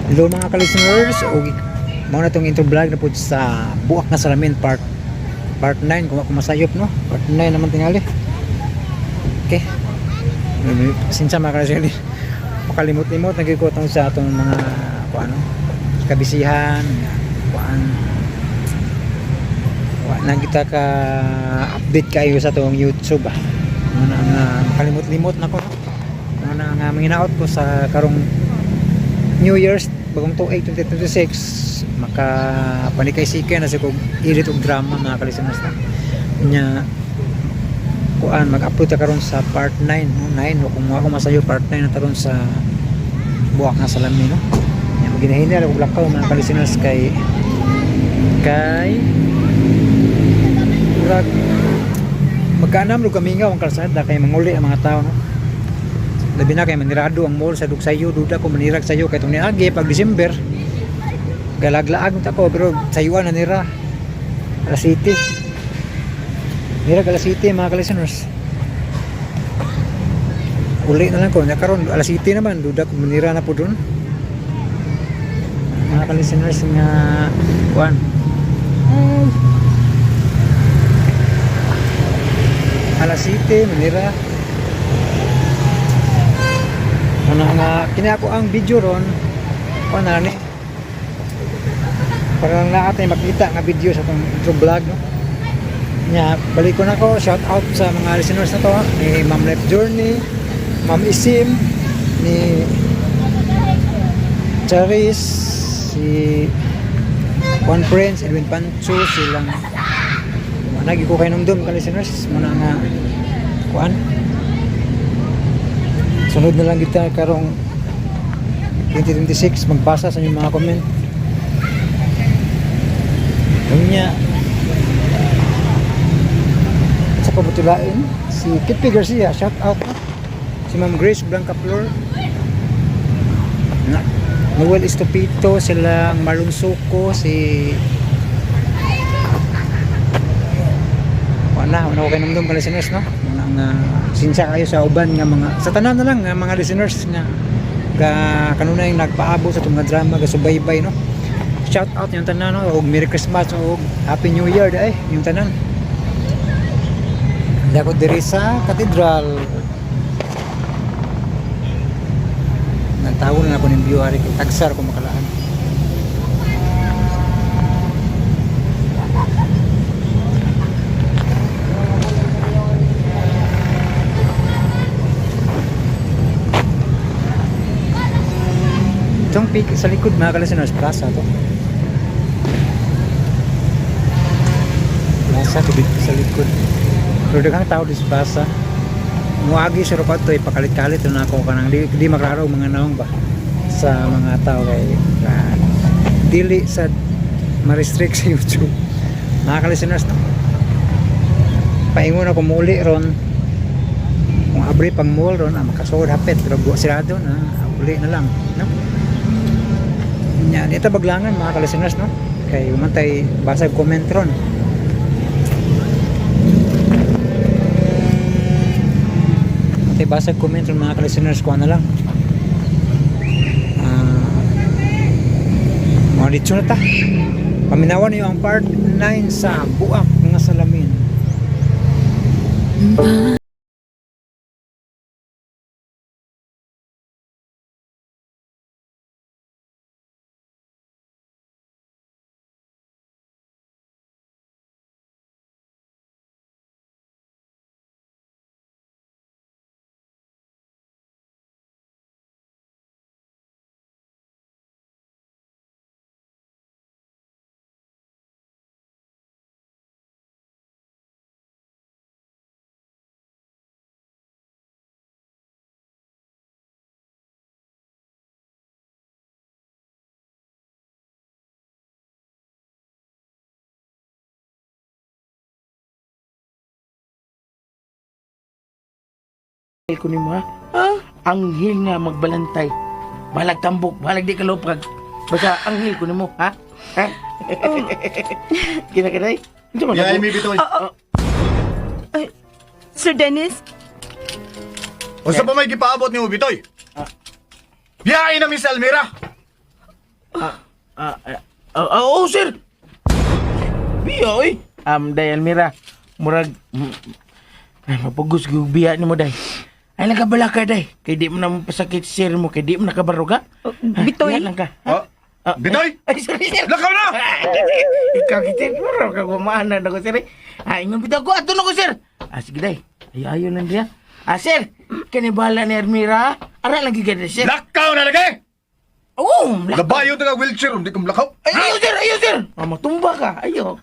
Hello mga ka-listeners, mao na itong intro vlog na po sa Buak nga Salamin part 9 kung ako masayop no, part 9 naman tingali. Okay, sinsa mga ka-listeners, makalimot-limot nagikot sa atong mga ano, kabisihan na kita ka update kayo sa itong YouTube muna nga makalimot-limot na ko no? Muna nga manginaot ko sa karong New Year's bagong 2026 makapanikay siya na sa kong edit og drama mga kalisanas na nya kuan mag-upload ta karon sa part 9 no? 9 o kung ako masayo part 9 na taron sa Buak nga Salamin no nya maginahinay og lakaw mga kalisanas kay murag magkaanam ro kami nga ang kalsada kay manguli ang mga tao no labi na kay manirado ang mall sa Dugsayo duda ko manirag sayo kay tong niagi pag December galaglaag ta ko pero sayuan na nira alas city nirag alas city mga listeners uli na lang ko nya karon alas city naman duda ko manira na po dun mga listeners nga kuan alas city manira ano nga kinako ang video ron o na ni para lang natin makita nga video sa itong intro vlog no? Nya balik ko na ko shout out sa mga listeners na to ni Ma'am Life Journey, Ma'am Isim, ni Charis, si Juan Prince, Edwin Pancho, silang nagi ko kayo nung doon ka listeners muna nga kuan sunod na lang kita karong 2026 magbasa sa inyong mga comment kanya sa pabutulain si Kitty Garcia shout out si Ma'am Grace Blanca Flor na Noel Estopito silang Marlon Suko si wala ko kayo nung listeners no sinsya kayo sa uban nga mga sa tanan na lang nga mga listeners nga kanunay nagpaabot sa itong drama gasubaybay no shout out yung tanan no og Merry Christmas og Happy New Year dai yung tanan dako diri sa Cathedral nagtawo na ako ng view ari tagsar ko makalaan itong peak sa likod mga kalisteners plaza to plaza tubig sa likod pero daghang tao di sa plaza muagi sa rupat to ipakalit-kalit na ako kanang di maklaro mga naong ba sa mga tao kay dili sa ma-restrict sa YouTube mga kalisteners paingon ako muli ron kung abri pang mall ron makasod hapit pero sirado na uli na lang no yan, ito baglangan mga kalisteners no kay umantay basag comment ron umantay basag comment ron mga kalisteners kuha na lang mga dito na ta paminawan niyo ang part 9 sa Buak nga Salamin. ko nimo ha? Anghel nga magbalantay. Balag tambok, balag di kalopag. Basta anghel ko nimo ha? Ha? Kinakaday? Ito man Yeah, ako. may bitoy. Sir Dennis? O sa pa may gipaabot ni mo bitoy? Biyahe na Miss Almira. Oo, sir. Biya, oy. Day, Almira. Murag, mapagos yung biya ni mo, day. Ay, nagabala ka, day. Kaya di mo na pasakit sir mo, kaya di mo nakabaruga. Bitoy. Yan lang ka. Bitoy! Ay, sorry, sir. Lakaw na! Ikaw, sir. Mura ka gumaanan ako, sir. Ay, ingon bitaw ko. Ato na ko, sir. Sige, day. Ayaw lang diya. Sir. Kanibala ni Almira. Ara lagi ka, sir. Lakaw na lagi! Oo, Labayo na nga wheelchair, hindi kong lakaw. Ay, ayaw, sir! Matumba ka. Ayaw,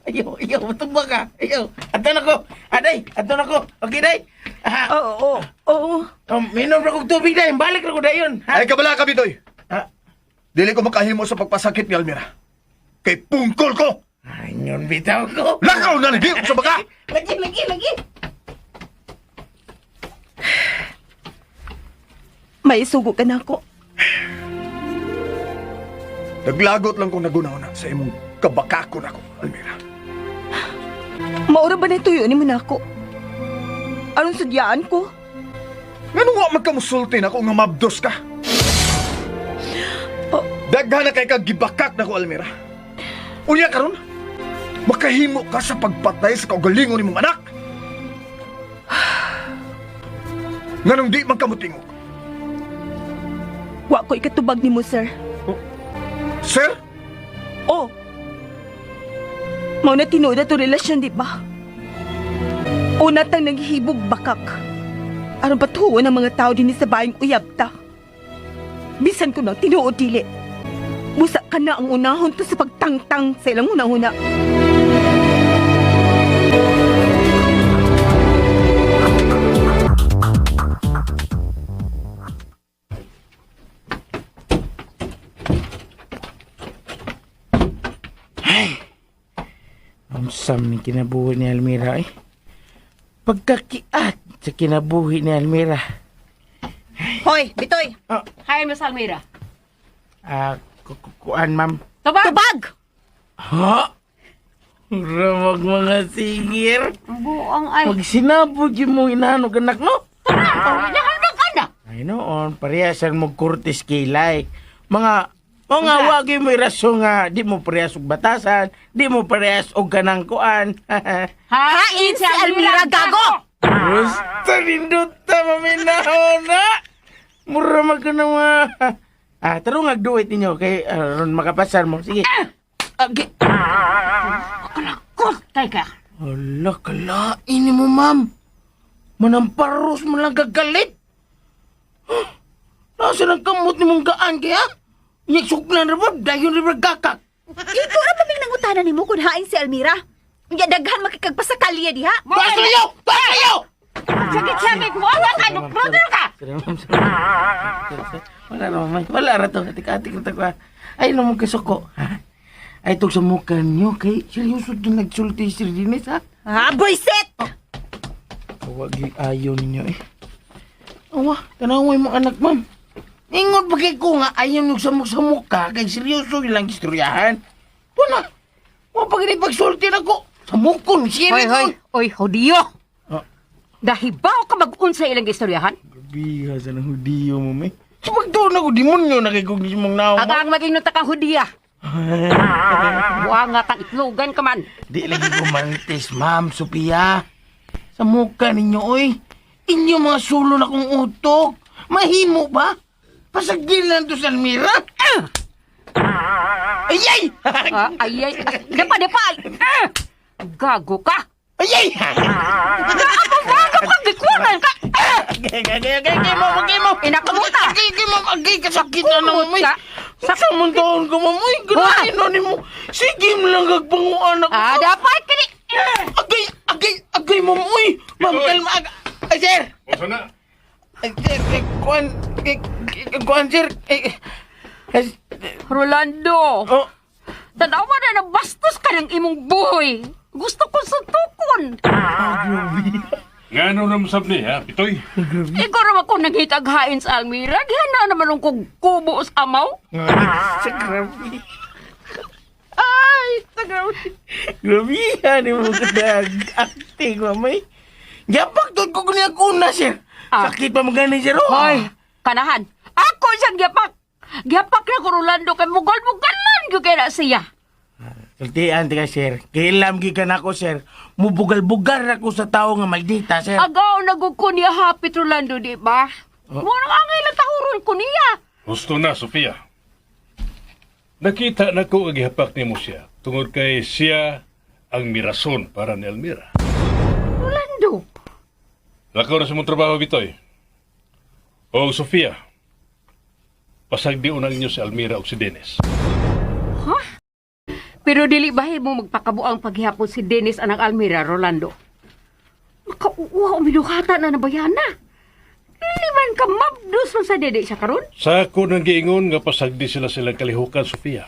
matumba ka. Ayaw. Ato na ko. Day, ato na ko. Okay, day? Oo. Minom na kong tubig, day. Balik na ko, day yun. Ay, kabala ka, Bitoy. Ha? Dili ko makahimo sa pagpasakit ni Almira. Kay pungkol ko! Ay, yun, bitaw ko. Lakaw na lagi! Sa baka! Lagi. May sugo ka na ako. Naglagot lang kong nagunaw sa imong kabakakon ako, Almira. Maura ba na tuyo ni mo na ako? Anong sudyaan ko? Ngano nga magkamusulti na ako nga mabdos ka? Oh. Daghan na kay kagibakak na ko, Almira. Unya karon, makahimo ka sa pagpatay sa kaugalingon ni mong anak. Nganong di man kamutingog. Wa ko ikatubag ni mo, sir. Sir? Oh. Mao na tinuod na to relasyon, di ba? Una tang naghihibog bakak. Aron patuon ang mga tao din sa bayang uyabta. Bisan ko na tinuod dili. Busa ka na ang unahon to sa pagtangtang sa ilang hunahuna. Amsam ni kinabuhi ni Almira, eh. Pagkakiat sa kinabuhi ni Almira. Hoy, Bitoy! Ah. Hi, Miss Almira. Kuan, ma'am. Tubag! Ha? Ramag mga sigir. Buang ay. Pag sinabog yung mong inanog anak, no? Nahanag-anak! Ay noon, parehasan mo kurtis kilay. Mga wagi mo raso nga, di mo parehas og batasan, di mo parehas og kanang kuan. Hain si Almira gago! Basta nindot ta maminahon na. Mura magkanawa. Tarong agduit ninyo kay ron makapasan mo. Sige. Kalakot kay ka. Ala, kalain mo, ma'am. Manamparos mo lang gagalit. Nasa ng kamot ni mong gaan kaya? Nyagsuklan na ba? Dahil na ba gakak? Ito ra paming nangutana nimo kun hain si Almira. Nya daghan makikagpasakalya diha. Tuwas kayo! Tuwas kayo! Sakit-sakit mo! Awan ka! Brother ka! Wala naman, may. Wala na to. Atik-atik na ko. Ay, naman kasuko. Ay, itong sa mukha niyo. Kay, seryoso din nagsulti si Dinis, ha? Boyset! Huwag ayaw ninyo, eh. Awa, tanaway mo anak, ma'am. Ingon pa kay ko nga, ayaw nyo sa mukha. Kay seryoso ilang istoryahan. Wala. Huwag pa ganit pagsulti na ko. Sa mukon, siya Hoy, Hudiyo! Ah. Dahibaw ka mag-un sa ilang istoryahan? Gabi, sa ng hudiyo mo, may. Sa pagdoon ako, demonyo nakikugnis mong naong mo. Agang maging nata kang Hudiya. Buang nga kang itlogan ka man. Di lagi kumantis, Ma'am Sophia. Sa mukha ninyo, oy. Inyo mga sulo na kong utok. Mahimo ba? Pasagdil lang to sa Almira. Ayay! Ayay! Dapa! Gago ka! Ayay! Gago ka! Gikunan ka! Agay mo! Inakamuta! Agay kasakit na naman, may. Sa muntaon ko, mamoy. Ganahin na ni mo. Sige mo lang agpanguan ako. Dapat ka ni... Agay, mamoy. Ma'am, kalma. Ay, sir! Masa na? Ay, sir, kuan, sir. Rolando! Oh, Tanawa na nabastos ka ng imong buhay! Gusto ko suntukon! Nga ano naman sabni, ha, Pitoy? Ikaw naman kung naghitaghain sa Almira, gihana naman ang kubo sa amaw. sa grabe. Ay, sa grabe. Grabe, ano mo kadag acting, mamay. Yapak doon ko kanya kuna, sir. Sakit pa magani, sir. Oh. Hoy, kanahan! Ako siyang yapak! Gihapak na ko Rolando kay mugal-mugalan gyud kay na siya. Sultian tika, sir. Kailam gikan ako, sir. Mubugal-bugar ako sa tao nga maldita, sir. Agaw nagug ko niya hapit Rolando di ba? Mo nang angay lang tahuron ko niya. Gusto na, Sofia. Nakita na ko ang ihapak ni mo siya tungod kay siya ang mirason para ni Almira. Rolando. Lakaw na sa mong trabaho, Bitoy. O, Sofia, pasagdi unang niyo si Almira o si Dennis. Pero dili bahay mo magpakabuang paghihapon si Dennis anang Almira, Rolando. Makauwa o minuhata na nabayana. Liman ka mabdos man sa dede siya karon. Sa ako nang giingon nga pasagdi sila silang kalihukan, Sofia.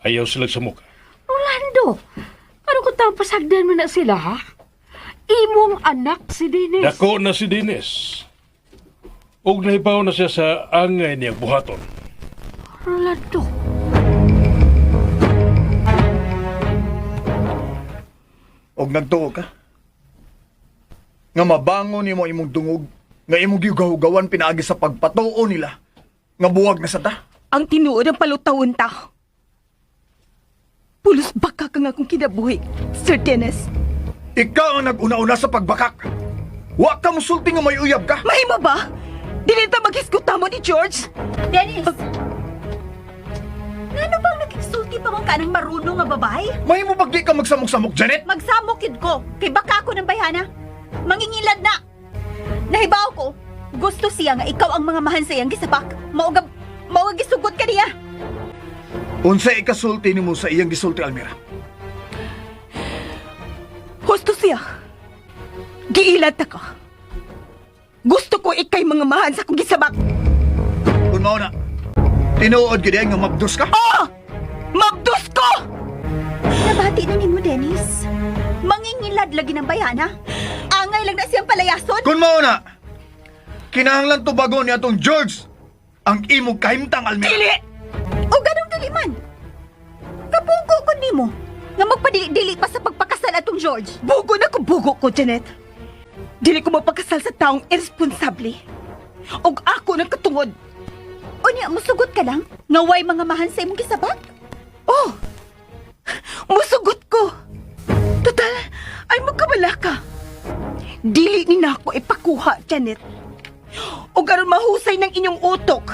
Ayaw sila sa muka. Rolando, ano ko tang pasagdan mo na sila, ha? Imong anak si Dennis. Dako na si Dennis. Ug nahibaw na siya sa angay niyang buhaton. Rolando. Og nagtuo ka. Nga mabangon nimo imong dungog, nga imong giugaw-gawan pinaagi sa pagpatuo nila, nga buwag na sa ta. Ang tinuod ang palutawon ta. Pulos baka ka nga akong kinabuhi, Sir Dennis. Ikaw ang nag-una-una sa pagbakak. Wa ka musulti nga may uyab ka. Mahimo ba? Dili ta maghisguta mo ni George? Dennis! Ngano bang nagigsulti pa mong kanang marunong nga babae? Mahimo ba di ka magsamok-samok, Janet? Magsamokid ko, kay baka ako ng bayhana. Mangingilad na. Nahibaw ko, gusto siya nga ikaw ang mga mahan sa iyang gisapak. Maugab gisugot ka niya. Unsa ikasulti nimo sa iyang gisulti, Almira? Gusto siya. Giilad ta ka. Gusto ko ikay mga mahan sa kong gisabak. Kung mao na, tinuod gid nga mabdos ka? Oh! Mabdos ko! Nabati na ni mo, Dennis. Mangingilad lagi ng bayana. Angay lang na siyang palayason. Kung mao na, kinahanglan tubagon ni atong George ang imong kahimtang, Almira. Dili! O ganong dili man. Kapugo ko ni mo. Nga magpadili-dili pa sa pagpakasal atong George. Bugo na ko bugo ko, Janet. Dili ko mapagkasal sa taong irresponsable. Og ako nang katungod. O niya, musugot ka lang? Nga way mga mahan sa imong gisabak? Oh! Musugot ko! Total, ay magkabala ka. Dili ni na ako ipakuha, Janet. O garon mahusay ng inyong utok.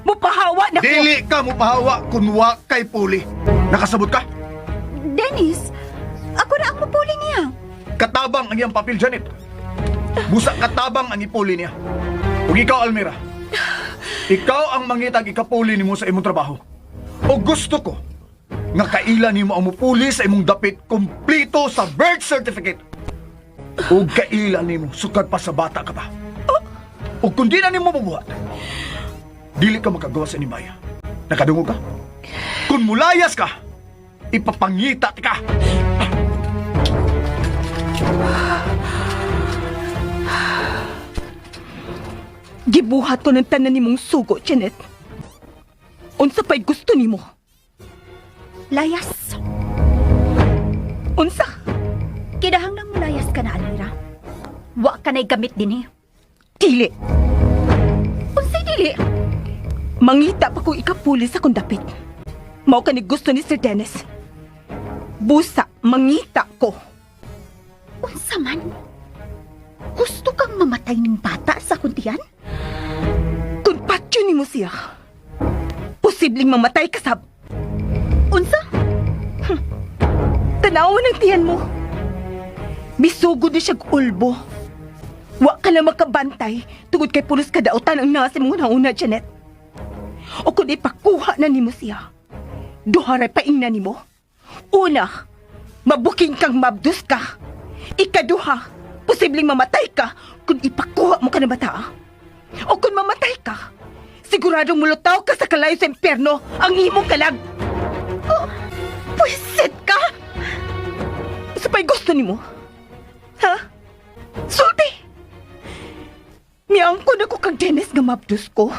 Mupahawa na ko. Dili ka mo pahawa kung wa kay puli. Nakasabot ka? Dennis, ako na ang mapuli niya. Katabang ang iyang papel, Janet. Busa katabang ang ipuli niya. Ug ikaw, Almira, ikaw ang mangitag ikapuli nimo sa imong trabaho. O gusto ko nga kaila nimo ang mupuli sa imong dapit kompleto sa birth certificate. O kaila nimo sukad pa sa bata ka pa. O kung di na nimo mabuhat, dili ka makagawa sa inimaya. Nakadungog ka? Kung mulayas ka, ipapangita ka. Gibuhat ko ng tanan nimong sugo, Janet. Unsa pa'y gusto nimo? Layas. Unsa? Kidahang nang mulayas ka na, Almira. Wa ka na'y gamit din eh. Dili. Unsay dili? Mangita pa ko ikapuli sa kong dapit. Mao ka ni gusto ni Sir Dennis. Busa, mangita ko. Unsa man? Gusto kang mamatay ng bata sa kuntiyan? Kung patyo ni mo siya, posibleng mamatay ka sab. Unsa? Tanawan ang tiyan mo. Bisugod na siyag ulbo. Wa ka na makabantay tungod kay pulos kadautan ang nasa mong nauna, Janet. O kung ipakuha na ni mo siya, duharay paing na ni mo. Una, mabuking kang mabdus ka. Ikaduha, posibleng mamatay ka kung ipakuha mo ka na bata. O kung mamatay ka, siguradong mulutaw ka sa kalayo sa impyerno ang imong kalag. Oh, pwisit ka! Sa pa'y gusto ni mo? Ha? Sulti! Miangko na ko kag Dennis nga mabdus ko.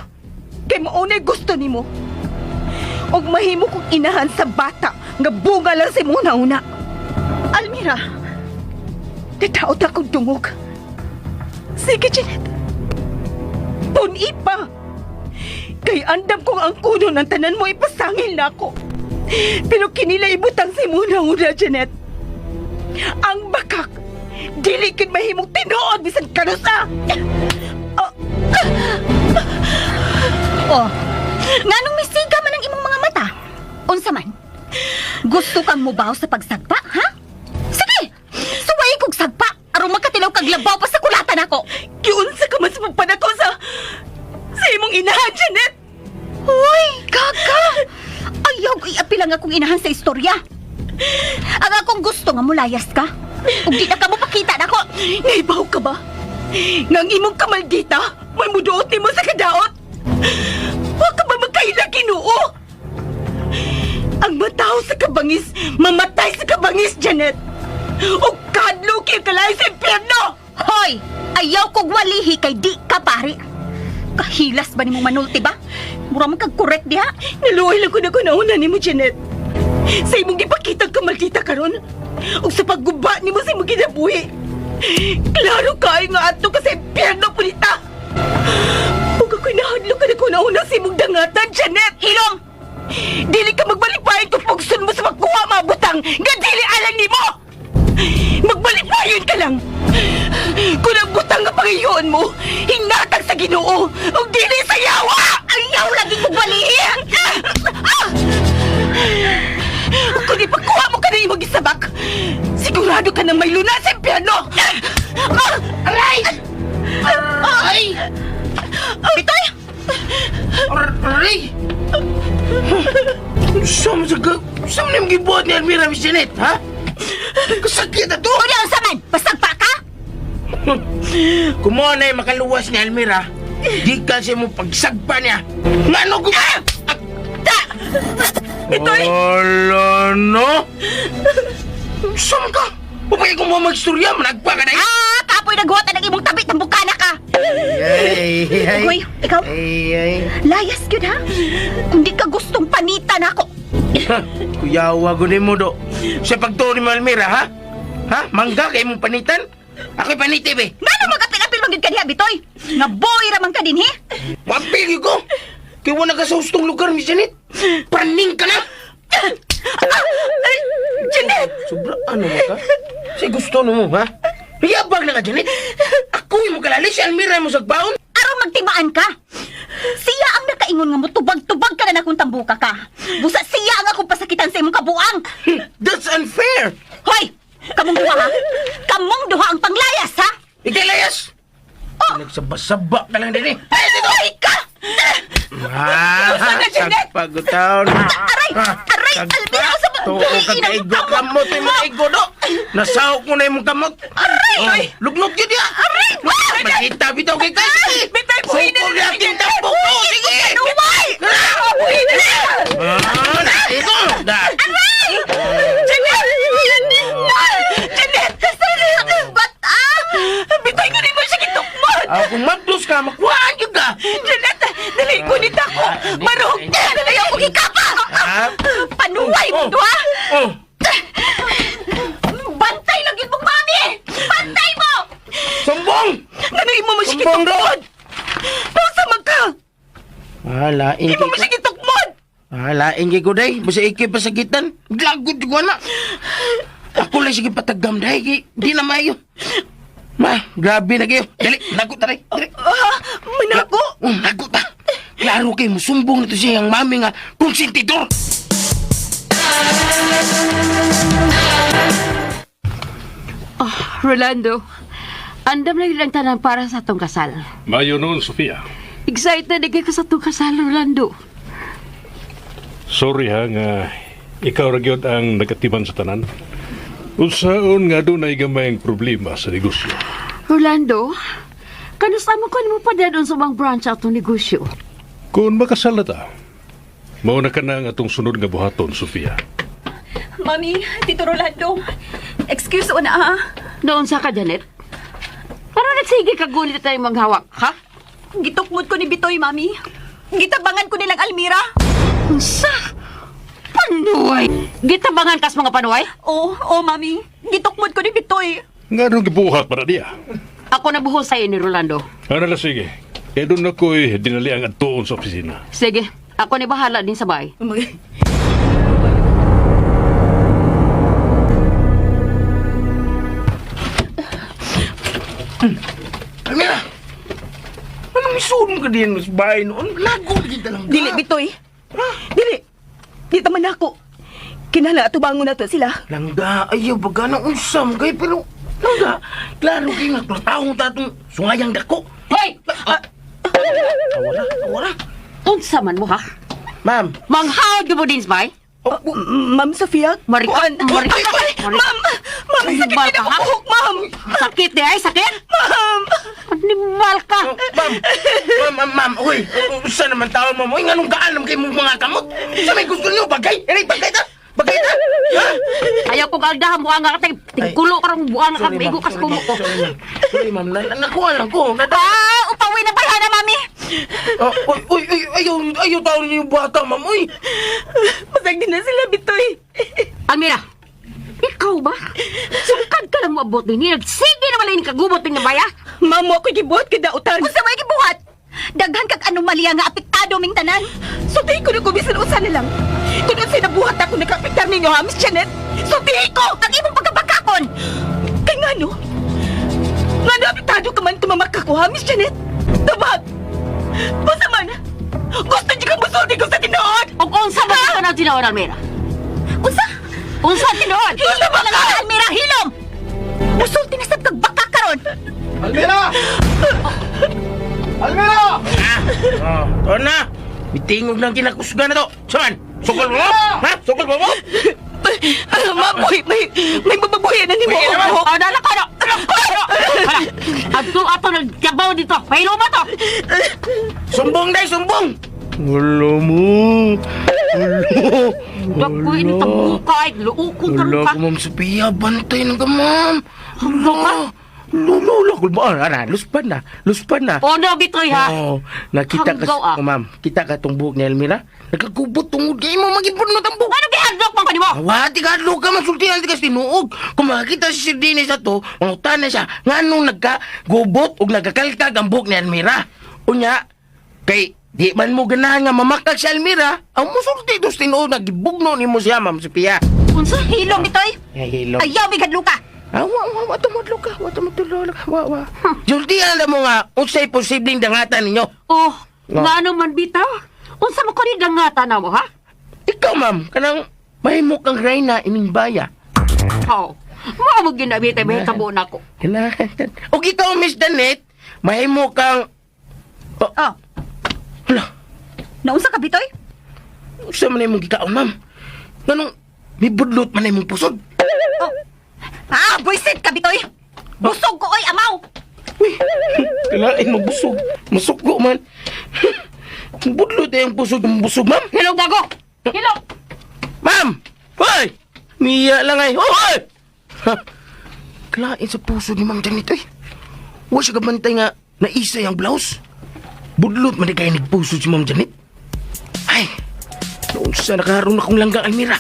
Kay maunay gusto ni mo. Og mahimo kong inahan sa bata nga bunga lang si muna una. Almira, tataot akong dungog. Sige, Janet. Puni pa. Kay andam kong ang kuno ng tanan mo ipasangil na ako. Pero kinila ibutang si muna-una, Janet. Ang bakak, dili kin mahimong tinuod bisan kanusa. Oh, nganong misiga man ang imong mga mata? Unsa man? Gusto kang mubaw sa pagsagpa, ha? Sige! Suway kog sagpa aron makatilaw kag labaw pa sa kulatan ako. Kiunsa ka mas magpanako sa imong inahan, Janet. Hoy, gaga! Ayaw ko iapilang akong inahan sa istorya. Ang akong gusto nga mulayas ka. Ug di na ka mo pakita nako. Naibaw ka ba? Ngang imong kamaldita, may muduot ni mo sa kadaot. Huwag ka ba magkaila, Ginoo? Ang mataw sa kabangis, mamatay sa kabangis, Janet. O kadlo kaya kalay sa impyerno! Hoy! Ayaw kog walihi kay di ka pari. Kahilas ba ni mo manulti ba? Mura man kag correct diha. Naluoy lang ko na kunauna ni mo, Janet. Sa imong gipakitang kamaldita karon, o sa pagguba ni mo sa imong ginabuhi. Klaro kayo nga ato ka sa impyerno, punita! Huwag ako'y nahadlo ka na kunauna sa imong dangatan, Janet! Hilom! Dili ka magbalipayan kung pugsun mo sa magkuha mga butang nga dili alang ni mo! Magbalipayan ka lang! Kung ang butang nga pangiyoon mo, hinatag sa Ginoo o dili sa yawa! Ayaw lagi kog walihi! Kung ipagkuha mo ka na imong gisabak, sigurado ka na may luna sa impyerno! Aray! Aray! Bitoy! Aray! Saan mo nang gibuhat ni Almira, Miss Janet, ha? Kasakit na to! Uri ang saman! Pasagpa ka! Kumuha na yung makaluwas ni Almira, di kasi mo pagsagpa niya. Nga ano gumawa? Bitoy! Wala no? Saan ka? Upay kung mo magstorya, managpa ka na yun. Kapoy naghuwatan ng imong tabit ng bukana ka! Ay, Hoy, ikaw? ay. Layas yun ha? Kung di ka gustong panitan ako. Kuyawa ko mo do. Sa pagtuon ni Almira, ha? Ha? Mangga kay mong panitan? Ako'y panitib eh. Nga nang magapil-apil magid ka diha, Bitoy? Nga boy raman ka din, he? Mapili ko! Kaya wala ka sa hustong lugar, Miss Janet. Praning ka na! Janet! Sobra, ano mo ka? Si gusto mo, ha? Mayabag na ka, Janet. Ako'y mo kalali, si Almira mo sagbaon. Araw magtimaan ka. Siya ang nakaingon nga mo, tubag-tubag ka na nakong tambuka ka. Busa siya ang akong pasakitan sa imong kabuang. That's unfair! Hoy! Kamong duha, ha? Kamong duha ang panglayas, ha? Ikalayas! Nagsaba-saba ka lang din eh. Ay, dito! Ka! Sagpagutaw na. Aray! Aray! Almira! Sa ba? Tuo ka kaigo kamot yung mga igo do. Nasahok mo na yung kamot. Aray! Luglog yun ya. Aray! Magkita bitaw kay kasi. Bitoy, buhay na Sukol lang! natin tapok ko. Sige. Lumay! Buhay na lang! Ito. Aray! Janet! Janet! Bata! Bitoy nga rin mo siya kitukmon! Kung magdos ka, makuhaan yun ka. Janet! Dali ko nit ako! Marog! Dali ako ikapa! Ha? Panuway mo to, ha? Oh. Bantay lang yun mong mami! Bantay mo! Sumbong! Nanay mo mo siya Sumbong do. kitukmon! Pausa mag ka! Lain Di mo mo siya kitukmon! lain kay ko day. Basta ikay pasakitan. Glagod ko na. Ako lang sige patagam day. Di na mayo. Ma, grabe na kayo. Dali, nagot na rin. Manako! Nagot na. Klaro kayo, musumbong nito siya ang mami nga konsentidor. Rolando, andam na yun ang tanan para sa atong kasal. Mayo noon, Sofia. Excited na ka sa atong kasal, Rolando. Sorry ha nga ikaw ra gyud ang nagatiman sa tanan. Unsaon nga doon ay gamayng problema sa negosyo. Rolando, kanusta mo mo pa doon sa mga branch atong negosyo? Kung makasal na ta, mauna ka na ang atong sunod nga buhaton, Sofia. Mami, Tito Rolando, excuse o na, ha? Noon sa ka, Janet? Parang nagsige ka gulit tayo maghawak, ha? Gitukmod ko ni Bitoy, Mami. Gitabangan ko nilang Almira. Sa panuway! Gitabangan kas mga panuway? Oo, Mami. Gitukmod ko ni Bitoy. Nga nung gibuhat para niya. Ako nabuhos sa'yo ni Rolando. Ano na sige, Eh doon ako'y dinali ang atuon sa opisina. Sige, ako ni bahala din sa bahay. Almira! Anong isulong ka din sa bahay noon? Lago na kita lang ka. Dili, Bitoy. Dili. Di taman ako. Kinala ato bangon na to sila. Langga, ayaw baga ng unsam kay pero langga, klaro kayo nga taong tatong sungayang dako. Hoy! Awala. Unsa man mo ha? Ma'am, Manghawd ka mo din sa bahay? Ma'am Sofia? Marika, Kuan. Ma'am! Ma'am, sakit Animal din ka, ako ha? buhok, ma'am! Sakit di ay, sakit? Ma'am! Animal ka! ma'am, uy, usa naman tawon mo, uy, nganong kaalam kay mong mga kamot? Sa may gusto niyo, bagay? Bagay ta? Ha? Ayaw ko kaldahan buang nga katay. Tingkulo karong buang nga kag igo kas kumo ko. Sorry, ma'am, nakuha lang ko. Upawi na pala na, mami! Uy, ayaw tawon niyo yung bata, ma'am, uy. Masag din na sila, Bitoy. Almira, ikaw ba? Sungkad ka lang moabot din. Sige na malay ni kagubot ng nabaya. Ma'am, mo ako'y gibuhat kadautan. Unsa may gibuhat? Daghan kag anomalya nga apektado ming tanan. Sutihin ko na kumisan usa na lang. Kung unsay nabuhat ako nakapiktar ninyo, ha, Miss Janet? Sutihin ko! Ang imong pagkabakakon! Kay nga no? Nga naapitado ka man tumamakak ko, ha, Miss Janet? Tabag! Basta man, gusto niyo kang masulti ko sa tinood! O unsa ba ka na tinood, Almira? Unsa? Unsa tinood? Hilom ba lang ka, Almira? Hilom! Musulti na sab kag baka karon. Almira! Almira! O na, bitingog ng kinakusga na to. Saan? Sukol mo? Ha? Sukol mo? Ma'am, may bababuyan na ni mo. O, dala ko no! Ato nagkabaw dito. Pahilo ba to? Sumbong day, sumbong! Wala mo. Dagko ini tabuka ay luukong karon ka. Ma'am Sophia, bantay na ka, ma'am. Hulo ka? Lolo, kulba. Luspan na. O, no, Bitoy ha? Oo, nakita ka, Hanggaw, ah. ma'am, kita ka tong buhok ni Elmira. Nagkagubot tungod kay mo, mag-ibunot ang buhok. Ano gihadlok man ka mo? Awati ka, ka, masultihan ka tinuog. Kung makakita si Sir Dennis na to, mangutan na siya, nga nung nagkagubot o nagkakalkag ang buhok ni Elmira. Unya, kay di man mo ganahan nga mamakag si Elmira, ang musulti dos tinuog, nagibugno ni mo siya, ma'am Sophia. Unsa? Hilom, Bitoy? Hilom. Ayaw, bigad ka. Watamudlo ka. Jultihan na mo nga, unsay posibleng dangatan ninyo. Oh, No. nga naman bitaw. Unsa mo ko ni dangata na mo ha? Ikaw, ma'am, kanang mahimok ang Reyna ining baya. How? Mo ginabita may tabo na ko. O ikaw, Miss Danet, mahimok kang... Oh, Hala, naunsa ka, Bitoy? saan man imong gikaon, ma'am? Ganong, may budlot man imong pusod. Buisit ka, Bitoy! Busog ko, oy, amaw! Uy, kailain mo busog. Masuko man. Budlot yung pusod ng busog, ma'am. Hilog dago! Hilog! Ma'am! Hoy! Miya lang ay. Hoy! Ha! Kalain sa puso ni Ma'am Janet, eh. Huwag siya kabantay nga naisay ang blouse. Budlot man di kayo nagpuso si Ma'am Janet. Ay! Noon sa nakaroon akong langgang Almira.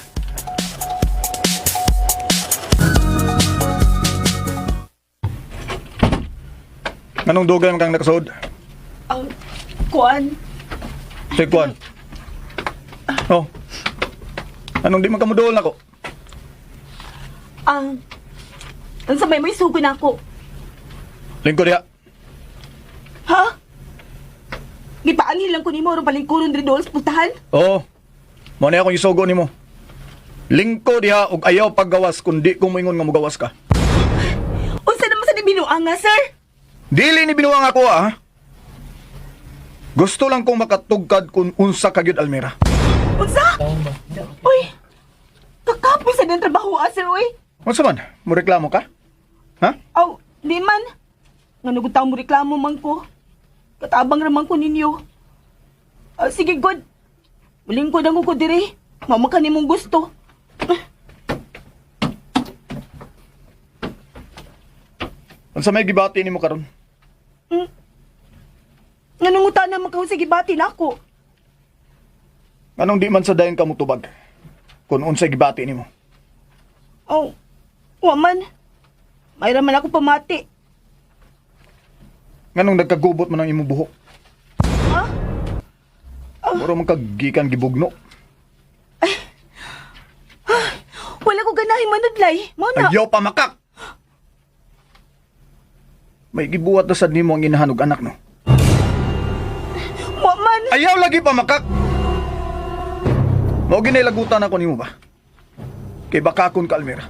Anong dugay man kang nakasod? Kuan. Si Kwan. Oh. Anong di man kamudool na ko? Ang sa may sugo na ako. Lingkod diha. Ha? Gipaanhin lang ko ni mo, palingkuron rin doon sa putahan. Oo. Mo na akong isugo nimo. Lingkod diha og ayaw paggawas kundi kung moingon nga mogawas ka. Unsa naman sa binuang nga, sir? Dili ni binuang ako ah. Gusto lang kong makatugkad kung unsa ka gyud Almira. Unsa? Uy! Kakapoy sa din trabaho, sir, uy. Unsa man? Mo reklamo ka? Ha? Aw, di man. Nga nagutaw mo reklamo man ko. Katabang raman ko ninyo. Sige, God. Muling ko dango ko diri. Mama ka nimong gusto. Unsa may gibati nimo karon? Nga nanguta naman ka sa gibati na ako. Anong di man sa dayon ka mutubag? Kung unsay gibati nimo? Aw, waman. Mayroon man ako pamati. Nganong nagkagubot man ang imong buhok? Mura man kagikan gibugno. Wala ko ganahin manudlay. Mo na. Ayaw pa makak! May gibuhat na sad nimo ang inahanog anak no. Mo man. Ayaw lagi pa makak! Mao ginailagutan ako nimo ba? Kay bakakon ka Almira.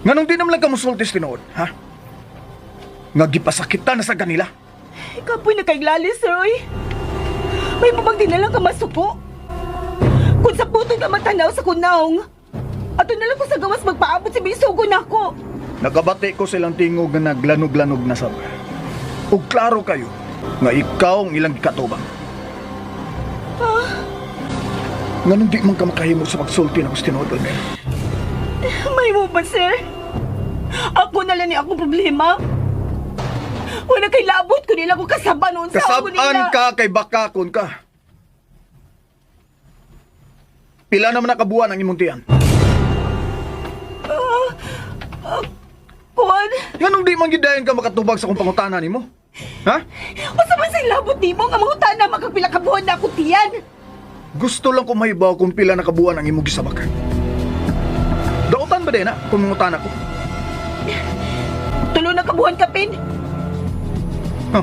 Nganong di naman lang ka musultis tinuod, ha? Nga gipasakitan na sa kanila. Kapoy na kay Lali, sir, oy. May pamang di na lang ka masuko. Kung sa putong ka matanaw sa kunaong, ato na lang ko sa gawas magpaabot si Bisugo na ako. Nakabati ko silang tingog na naglanog-lanog na sab. Ug klaro kayo nga ikaw ang ilang gikatubang. Nganong di man ka makahimo sa pagsulti na gusto tinuod, Almira? May mo ba, sir? Ako na lang ni akong problema. Wala kay labot ko nila kung kasaba noon sa ako nila. Kasabaan ka kay bakakon ka. Pila naman nakabuan ang imong tiyan? Kuwan, Nganong di man gidayon ka makatubag sa kung pangutana nimo? Ha? basta man sa labot ni mo nga mga utana magkapila kabuhan na ako tiyan. Gusto lang ko mahibaw kung pila nakabuan ang imong gisabak. Dautan ba din na kung mangutana ko? Tulo na kabuhan ka, Pin. Huh.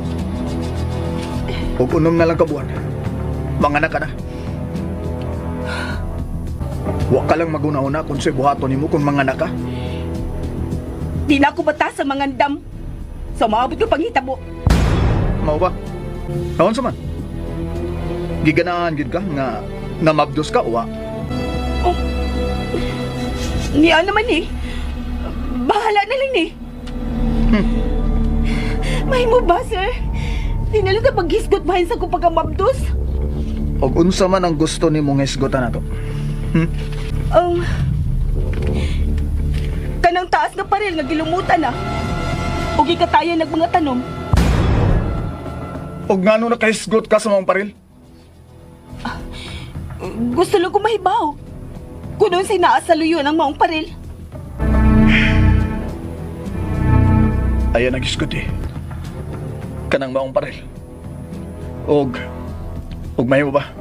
Huwag unom na lang kabuan. Mga anak ka na. Huwag ka lang maguna-una kung sa'y buhaton nimo kung mga anak ka. Di na ako bata sa mga dam. So maabot ko panghitabo. Mao ba? Kawan sa man? Giganaan gid ka nga namabdos ka uwa. Niya naman eh. Bahala na lang eh. May mo ba, sir? Di na lang ka paghisgot bahin sa kong pagkamabdos. Og unsa man ang gusto nimo nga isgotan nato. Kanang taas nga paril nga gilumutan na. O gikatayan nag mga tanom. Og ngano na kahisgot ka sa mga paril? Gusto lang ko mahibaw. Kung doon say naasaluyo ng maong paril. Ayan ang hisgot eh. Kanang maong paril. Og mahimo ba?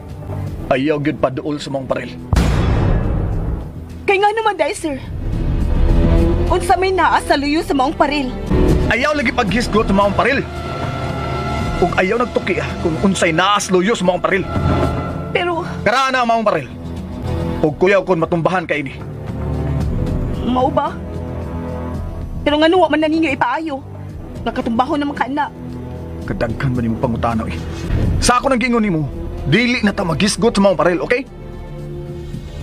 Ayaw gyud paduol sa maong paril. Kaya nga naman dahil, sir. Unsa may naasaluyo sa maong paril. Ayaw lagi paghisgot sa maong paril. Ug ayaw nagtuki kung unsay naasluyo sa maong paril. Pero, Karaan na ang maong paril. Ug kuyaw kon matumbahan ka ini. mao ba? Pero nga nuwa man na ninyo ipaayo. Nakatumbaho naman ka na. Kadaghan ba nimo pangutana eh. Sa ako nang gingon nimo, dili na ta maghisgot sa maong paril, okay?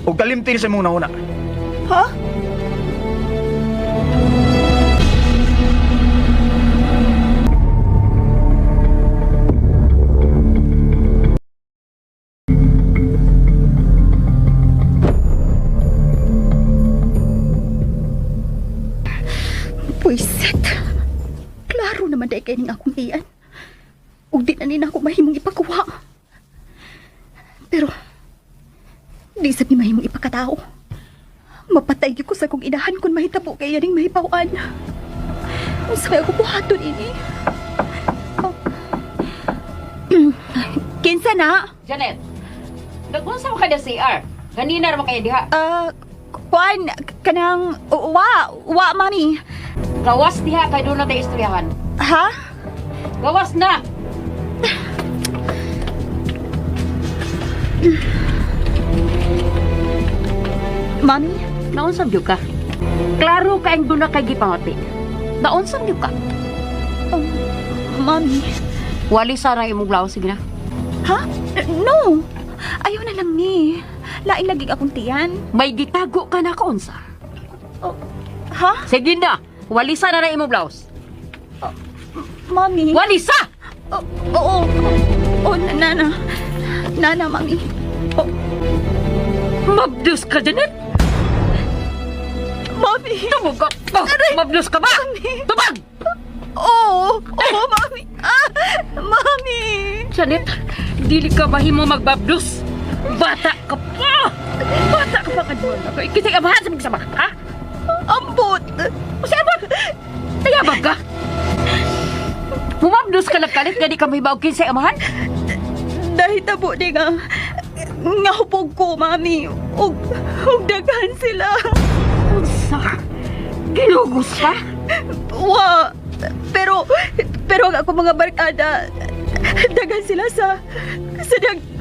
Ug kalimti sa imong nahuna. Ha? Puiset. Klaro naman dahil kayo akong iyan. Ug di na nina ako mahimong ipakuha. Pero, di sabi mahimong ipakatao. Mapatay ko sa kong inahan kung mahitabo kaya ning mahipawan. Ang sabay ako buhaton ini. Oh. Kinsa na? Janet, nagunsa mo ka na CR. Kanina naman kayo diha. Kuan, kanang, wa, mami. Gawas diha kay doon na tayo istoryahan. Ha? Gawas na! Mami? Naunsam yun ka. Klaro ka ang doon na kay gipangati. Naunsam yun ka. Mami? Wali sana imong blaw, sige na. Ha? No! Ayaw na lang ni. Lain lagi akong tiyan. May gitago ka na kaunsa. Ha? Sige na! Wali sana na imong blouse. Mami? Walisa! Oo. Nana. Nana, mami. Mabdus ka, Janet! Mami! Tumog ka! Mabdus ka ba? Tumag! Oo, mami. Mami! Janet, dili ka mahimo magbabdus. Bata ka pa! Bata ka pa kadwan ako. Ikisay abahan sa magsama, ha? Ambot! Usabot! Tayabag ka! Mumabdus ka nagkalit nga di ka mahibaw kinsay amahan? Nahitabo di nga hupog ko, mami. Ug daghan sila. Unsa? Ginugos ka? Wa, pero ang ako mga barkada, daghan sila sa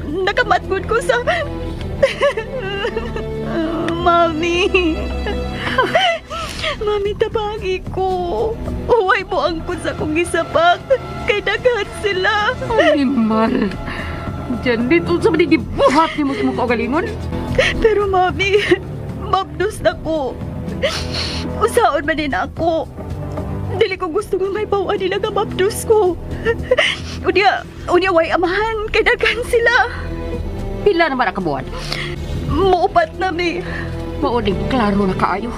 nakamatgod ko sa... Mami. Mami, tabagi ko. Uway mo ang sa kong gisapak. Kay daghan sila. Animal. Janet, unsa man gibuhat nimo sa mukha galingon? Pero mami, mabdos na ko. Usaon man din ako. Dili ko gusto nga may bawa nila nga mabdos ko. Unya way amahan, kay daghan sila. Pila naman ang kabuan? Muupat na mi. Mauding klaro na kaayo.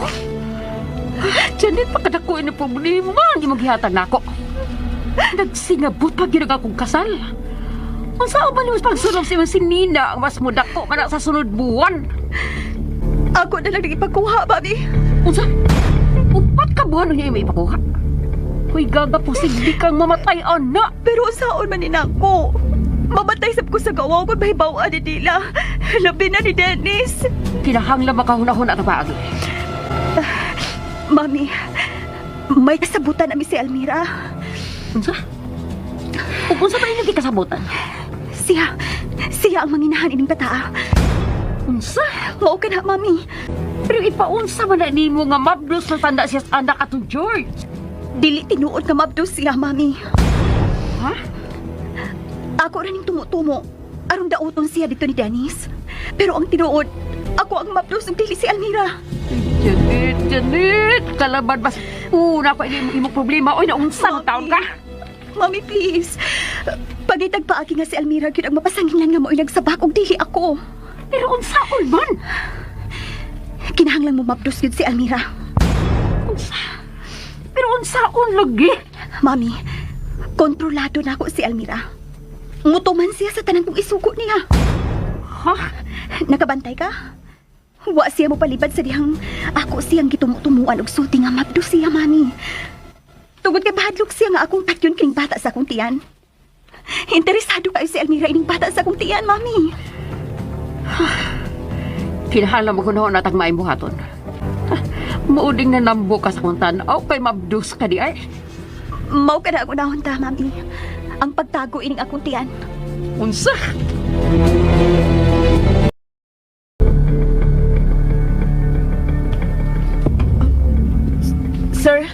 Janet, pagkadako ini problema, hindi maghihatag na ako. Nagsingabot pa ginag akong kasal. Kung saan ba niyo pagsunod si Nina ang mas muda ko man sa sunod buwan? Ako na lang ipagkuha, mami. Unsa? Upat ka buwan niya may ipakuha. Hoy, gaga, posible kang mamatay, anak. Pero usaon man din ako. Mamatay sab ko sa gawa ko mahibaw ni Dila. Labi na ni Dennis. Kinahanglan makahuna-huna na baagi. Mami, may kasabutan namin si Almira. Unsa? Unsa ba yung kasabutan? Siya ang manginahan ining bataa. Unsa? Oo ka na, mami. Pero ipaunsa man na nimo nga mabdos na tanda siya sa anak atong George. Dili tinuod nga mabdos siya, mami. Ha? Ako rin yung tumutumo. Aron dauton siya dito ni Dennis. Pero ang tinuod, ako ang mabdos ug dili si Almira. Janet, kalaban mas una pa imo problema. Oy, naunsang taon ka? Mami, please. Pagitag paagi nga si Almira, gyud ang mapasanghinlan nga mo'y nagsabak og dili ako. Pero unsaon man? Kinahanglan mo mabdos gyud si Almira. Pero unsaon lagi? Mami, kontrolado na ako si Almira. Mutuman siya sa tanang kong isugo niya. Ha? Nakabantay ka? Wa siya mo palibad sa dihang ako siyang gitumuan og sulti nga mabdos siya, mami. Tugod kay bahadlok siya nga akong tatyon kining bata sa akong tiyan. Interesado kayo si Almira ining bata sa akong tiyan, mami. Kinahanglan mo kuno natag maayong buhaton. Mauding na nambo ka sa kung tanaw kay mabdos ka di ay. Mao ka na ako nahon ta, mami. Ang pagtago ining akong tiyan. Unsa? Sir,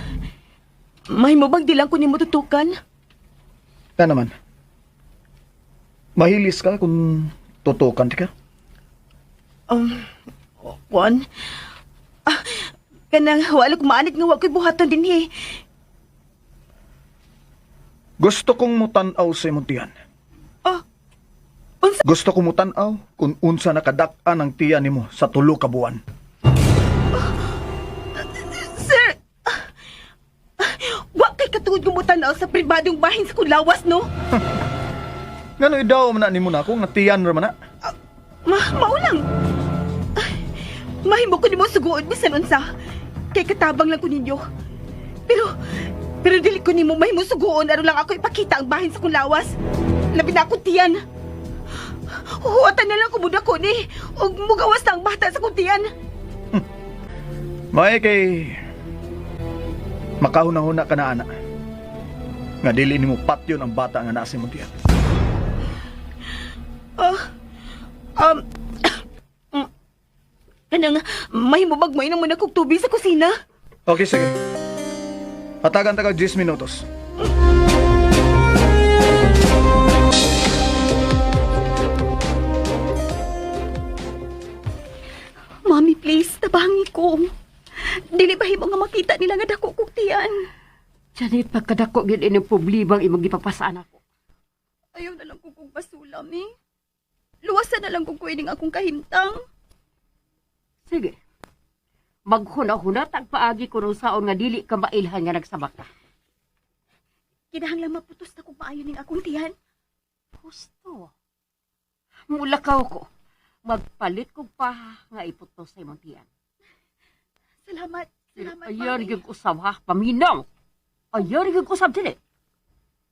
may mo bang dilang ko ni mo tutukan? Na naman. Mahilis ka kung tutukan ka? Juan? Kanang wala ko maanit nga wag ko'y buhaton din eh. Gusto kong mutanaw sa imong tiyan. Unsa? Gusto kong mutanaw kung unsa nakadak-an ang tiyan nimo sa 3 ka buwan. Sir! Wa kay katuod gumutan sa pribadong bahin sa kulawas, no? Ngano idaw man na nimo na ako nga tiyan ra man na? Maulang. Mahimo ko nimo suguod bisan unsa. Kay katabang lang ko ninyo. Pero dili ko nimo mahimo suguon aron lang ako ipakita ang bahin sa kulawas. Labi na ako tiyan. Huwatan na lang kumuda ko ni og mugawas na ang bata sa kuntiyan. May kay makahuna-huna ka na ana. Nga dili nimo patyon ang bata nga nasa imong tiyan. Kanang mahimo bag mainom mo na kog tubig sa kusina? Okay, sige. Hatagan ta kag 10 minutos. Mami, please, tabangi ko. Dili ba himo nga makita nila nga dako kog tiyan? Janet, pagkadako gyud ini problema imong gipapasaan ako. Ayaw na lang kong basulam eh. Luwasan na lang kong kuwining akong kahimtang. Sige. Maghuna-huna tagpaagi ko nung saon nga dili ka mailhan nga nagsabak ka. Kinahanglang maputos na kung maayon ning akong tiyan. Gusto. Mulakaw ko. Magpalit ko pa nga iputos sa imong tiyan. Salamat. Salamat, Ayan, Mami. yung usab ha. Paminaw. Ayan, yung usab dili.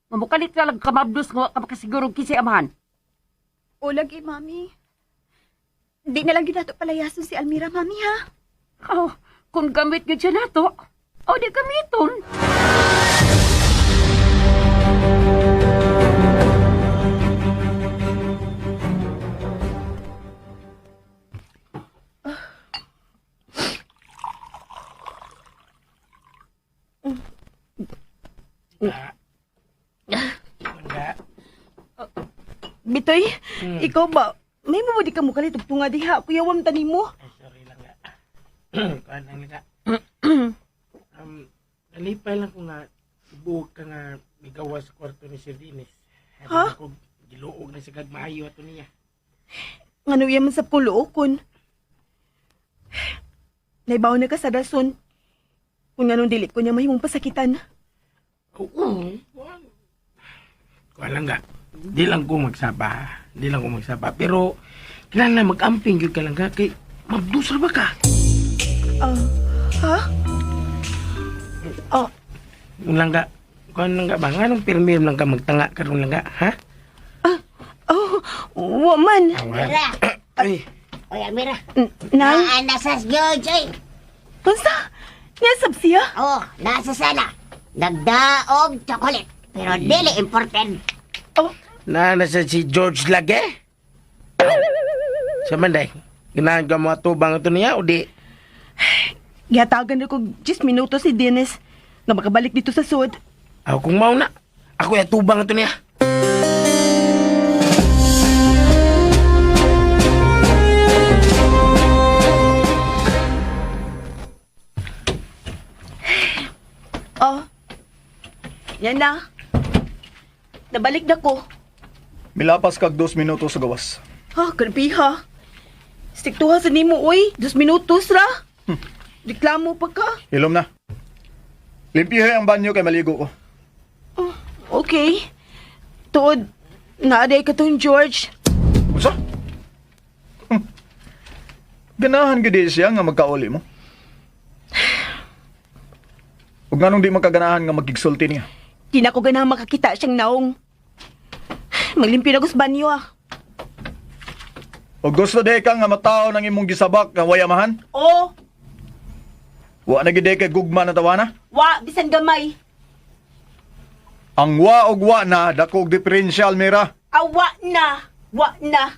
Mamukalit ka lang kamabdos nga makasigurong kisay amahan. O lagi, Mami. Di na lang yun nato palayason si Almira, Mami, ha? Oh, kung gamit ka dyan nato, o di gamiton. Bitoy, ikaw ba? May mabudi ka mo kalitog tunga diha. Kuya, wam tani mo. Sorry lang nga. Kuan lang nga. Nalipay lang ko nga buog ka nga migawa sa kwarto ni Sir Dinis. Ha? Ako giluog na sa gagmaayo ato niya. Ngano yaman sa kuluokon? Naibaw na ka sa rason. Kung nganong dili ko niya mahimong pasakitan. Oo. Kuan lang nga. Di lang ko magsaba. Di lang ko magsaba. Pero kailangan mag-amping yun ka lang nga. Kay mabdusar ba ka? Ha? Yun lang nga. Kuan lang nga ba? Nga nung pirmir lang ka magtanga karon lang nga. Ha? Oh, woman. Mira, Ay. oy Almira. Nang, Nasa George, oy. basta, yasab siya. Oh, nasa sala. Nagdaog chocolate. Pero dili important. Nasa si George lagi? Sa manday? Ganahan ka mga tubang ito niya o di? Gihatagan na ko 10 minuto si Dennis na makabalik dito sa sud. Ako kung mauna. Ako yung tubang ito niya. Oh, yan na. Nabalik na ko. Milapas kag 2 minutos sa gawas. Ha, grabe ha. Stick to ha sa nimo, oy. 2 minutos ra. Reklamo pa ka. Hilom na. Limpihay ang banyo kay maligo ko. Oh, okay. Tuod, naaday ka tong George. Unsa? Ganahan gidi siya nga magkauli mo. Ug nganong di magkaganahan nga magkigsulti niya. Di na ko ganang makakita siyang naong. Maglimpyo na ko sa banyo ah. O gusto de ka nga matao ng imong gisabak nga wayamahan? Oh, Wa na gid kay gugma na tawana? wa, bisan gamay. Ang wa og wa na dakog diferensyal mira. Awa na. Wa na.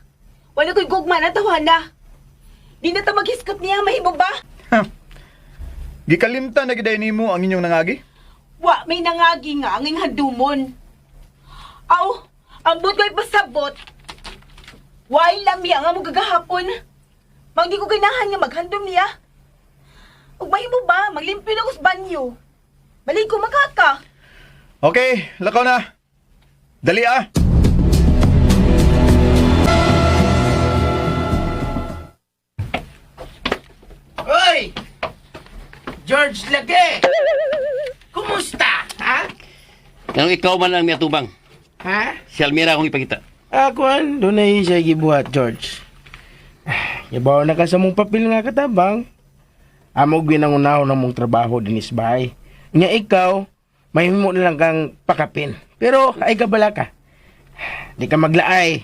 Wala ko'y gugma na tawana. Di na ta maghiskot niya, mahimo ba? Gikalimtan na gid nimo ang inyong nangagi? Wa, may nangagi nga ang ing hadumon. Aw, ang but ko'y pasabot. Why lamya nga mo gagahapon? Mang di ko ganahan nga maghandom niya. Ug mahimo ba, maglimpyo na ko sa banyo. Balik ko makaka. Okay, lakaw na. Dali ah. Hoy! George lagi! Kumusta? Ha? Kung ikaw man ang miatubang, Ha? si Almira akong ipakita. Akuan, doon na siya gibuhat, George. Yabaw na ka sa mong papel nga katabang. Amog ginangunaw na mong trabaho din isbay. Nya ikaw, may mo na lang kang pakapin. Pero ay gabala ka. Di ka maglaay.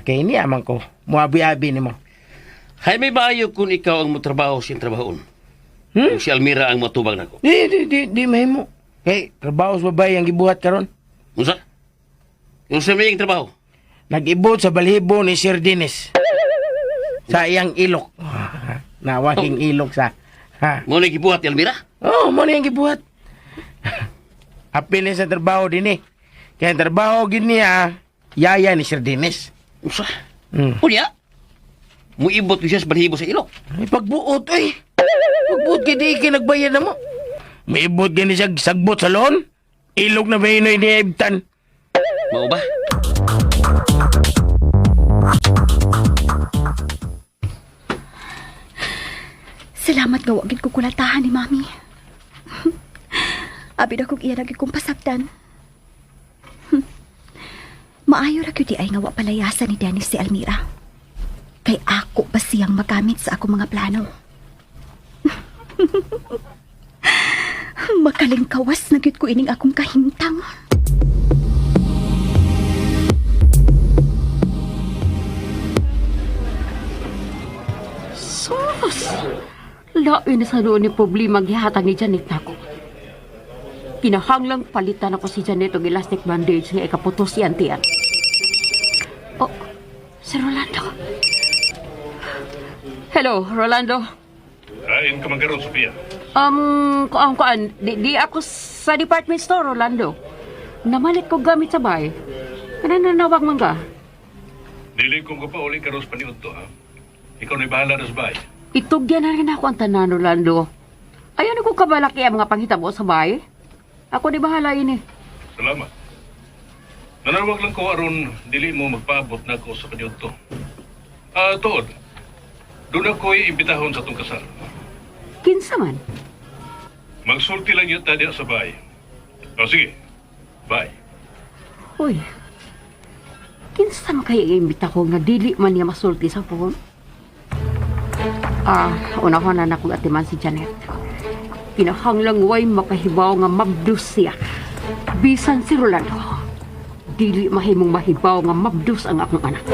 Kaya ni amang ko, muabi-abi ni mo. Hay may bayo kung ikaw ang motrabaho siyang trabahoon. Kung si Almira ang matubang nako. Di mahimo. Kay, trabaho sa babae ang gibuhat karon. Unsa? Yung sa may trabaho? Nag-ibot sa balhibo ni Sir Dinis. Sa iyang ilok. Nawahing ilok sa... Ha? Mo na gibuhat ni Almira? Oh, mo na yung gibuhat. Apil niya sa trabaho din eh. Kaya ang trabaho gid niya, yaya ni Sir Dinis. Unsa? Hmm. Unya? Muibot ko siya sa balhibo sa ilok. Ay, pagbuot, oy. Pagbuot kay di kinagbayad na mo. Maibot gani siya sagbot sa loon. Ilog na ba yun ay niibtan? Mao ba? Salamat nga wagid ko kulatahan ni Mami. Abi na kong iya lagi kong pasabdan. Maayo ra gyud di ay nga wa palayasan ni Dennis si Almira. Kay ako pa siyang magamit sa akong mga plano. Makalingkawas na gyud ko ining akong kahimtang. Lain na sa noon ni problema ang gihatag ni Janet nako. Kinahanglang palitan ako si Janet og elastic bandage nga ikaputos yan tiyan. Oh, si Rolando. Hello, Rolando. Kain ka man karon, Sofia. Kuan, di ako sa department store, Rolando. Namalit ko gamit sa bahay. Nananawag man ka. Dili ko pa uli karon sa paniud to, ha? Ikaw na'y bahala na sa bahay. Itugyan na rin ako ang tanan, Rolando. Ayaw na ko kabalaki ang mga panghitabo sa bahay. Ako di bahala ini. Salamat. Nanawag lang ko aron dili mo magpaabot na ako sa paniud to. Tuod. Doon ako'y imbitahon sa tong kasal. Kinsa man? Magsulti lang yun tadi sa bahay. O sige, bye. Uy, kinsa man kaya iimbita ko nga dili man niya masulti sa phone? Unahon na nakong atiman si Janet. Kinahanglang way makahibaw nga mabdus siya. Bisan si Rolando, dili mahimong mahibaw nga mabdus ang akong anak.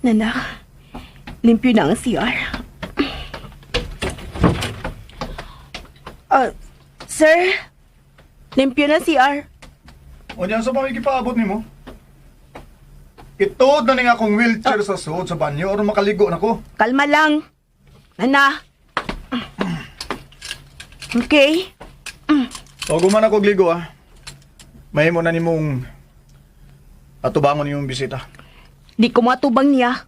Nana, limpyo na ang CR. Sir, limpyo na CR. O niyan sa pakikipaabot ni mo? Ituod na ning akong wheelchair sa suod sa banyo aron makaligo na ko. Kalma lang. Nana. Okay? O guman ako gligo mahimo na nimong atubangon yung bisita. Di ko matubang niya.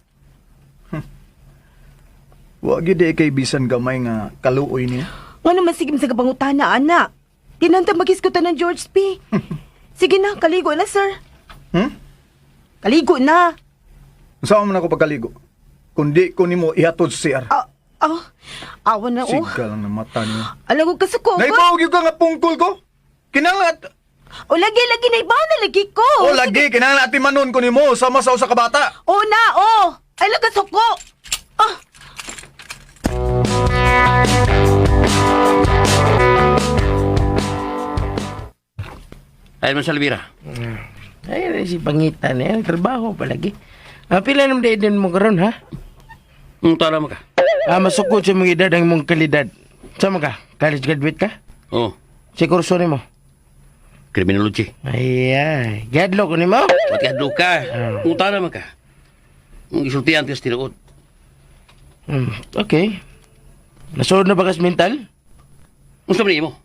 Wa gid kay bisan gamay nga kaluoy niya. Nga naman sige sa kapangutana, anak. Tinanta mag-iskutan ng George P. Sige na, kaligo na, sir. Kaligo na. Saan man ako pagkaligo? Kundi ko nimo ihatod sa CR. Awan na, Siga lang ng mata niya. Alam ko kasuko. Naipawag ka nga pungkol ko? Kinangat. O lagi na iba na lagi ko. O lagi, kinangat natin manon ko nimo sama sa kabata. O na, Ay laga suko. Ayun man sa Almira. Ay, si Pangitan eh. Trabaho palagi. Pila naman din mo karon ha? Tara mo ka. Masukot sa mga edad ang mong kalidad. Sama ka? College graduate ka? Oo. Si kurso ni mo? Criminology. Ay. Gadlo ko ni mo? Matikadlo ka. Tara mo ka. Ang isultihan ka sa tinuod. Okay. Nasuod na ba kas mental? Gusto mo mo?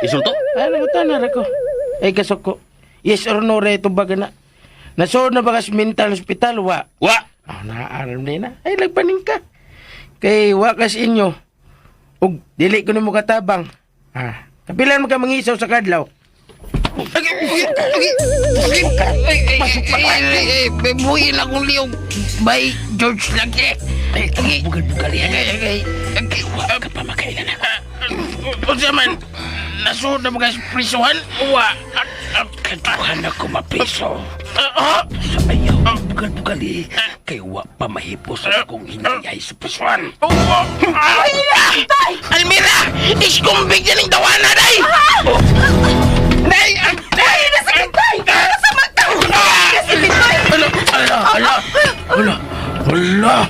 Isulto? Ano mo tanar ako? Ay kasuko. Yes or no re ito baga na. Nasuod na ba kas mental hospital? Wa. Naaram din na. Ay lagpaning ka. Kay wakas inyo. Ug dili ko nimo katabang. Kapilan mo ka mangisaw sa kadlaw. Buhay lang kong liyong by George lagi. Bugal-bugal yan. Huwag ka pa makailan. O man, nasuod na mga prisuhan? Uwa. Katuhan ako mapriso. Sa ayaw, bugal-bugal kay wa pa mahipos akong hinayay sa prisuhan. Almira! Iskumbig yan ang dawana, day! Day! Nasakit, day! Nasamag ka! Nasakit, day! Hala!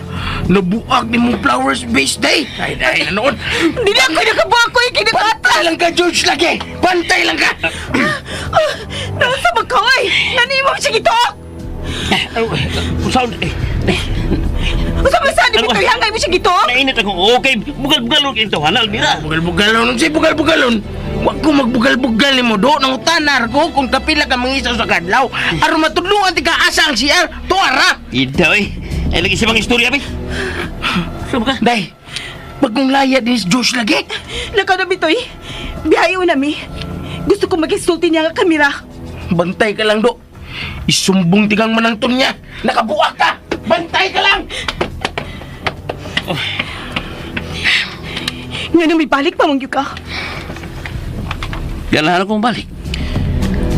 Nabuak ni mong flowers base day! Day, nanood! Hindi na ako nakabuak ko yung kinakata! Pantay lang ka, George, lagi! Pantay lang ka! Nasa magkaway! Nanimo siya gito! Sound, Saan mo ito? Hangay mo siya gito? nainit ako. Okay, bugal-bugal yung ito, Almira. Bugal-bugalon, si bugal-bugalon! Huwag ko magbugal-bugal ni mo do. Nang utanar ko kung kapila ka mangisaw sa kadlaw. Aron matulungan ti ka asa ang CR. Tuara! Ito ay lagi sa mga istorya, be. Saan ka? Day, pag kong laya din si George lagi. Lakaw na bitoy. Bihayo na mi. Gusto ko mag-isulti niya nga kamera. Bantay ka lang do. Isumbong tigang manangton niya. Nakabuak ka! Bantay ka lang! Nga nang may balik pa mong ka. Ganahan akong balik.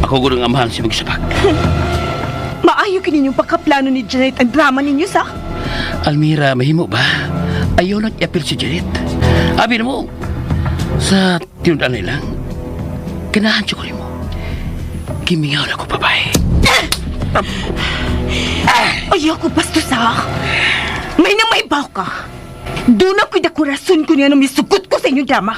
Ako gudong amahan si magsabak. Maayo kininyong pagkaplano ni Janet ang drama ninyo sa? Almira, mahimo ba? Ayaw nag-appeal si Janet. Abi na mo, sa tinundan nila, Ganahan siya ko rin mo. Kimingaw na ko, babae. Ayoko, bastos ha. May nang maibaw ka. Doon ako'y dakurason ko niya na misugot ko sa inyong drama.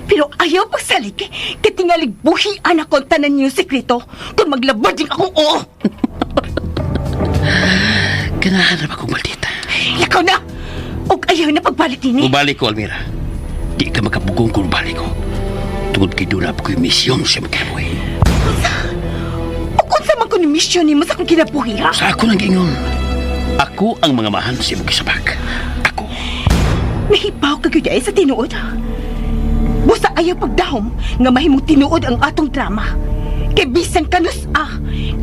Pero ayaw pagsalik, katingalig buhian ako ang tanan niyo sekreto kung maglabading akong oo. Ganahan na ba kong maldita? Lakaw na! Og ayaw na pagbalik din eh. Ubalik ko, Almira. Di ka makapugong kung balik ko. Tungod kay doon na ko yung misyon sa magkinabuhi. O kung sa man ko ni misyon ni mo sa akong kinabuhi ha? Sa ako nang ingon. Ako ang mga mahan sa imong gisabag. Ako. Nahibaw ka gyud ay sa tinuod. Busa ayaw pagdahom nga mahimong tinuod ang atong drama. Kay bisan kanus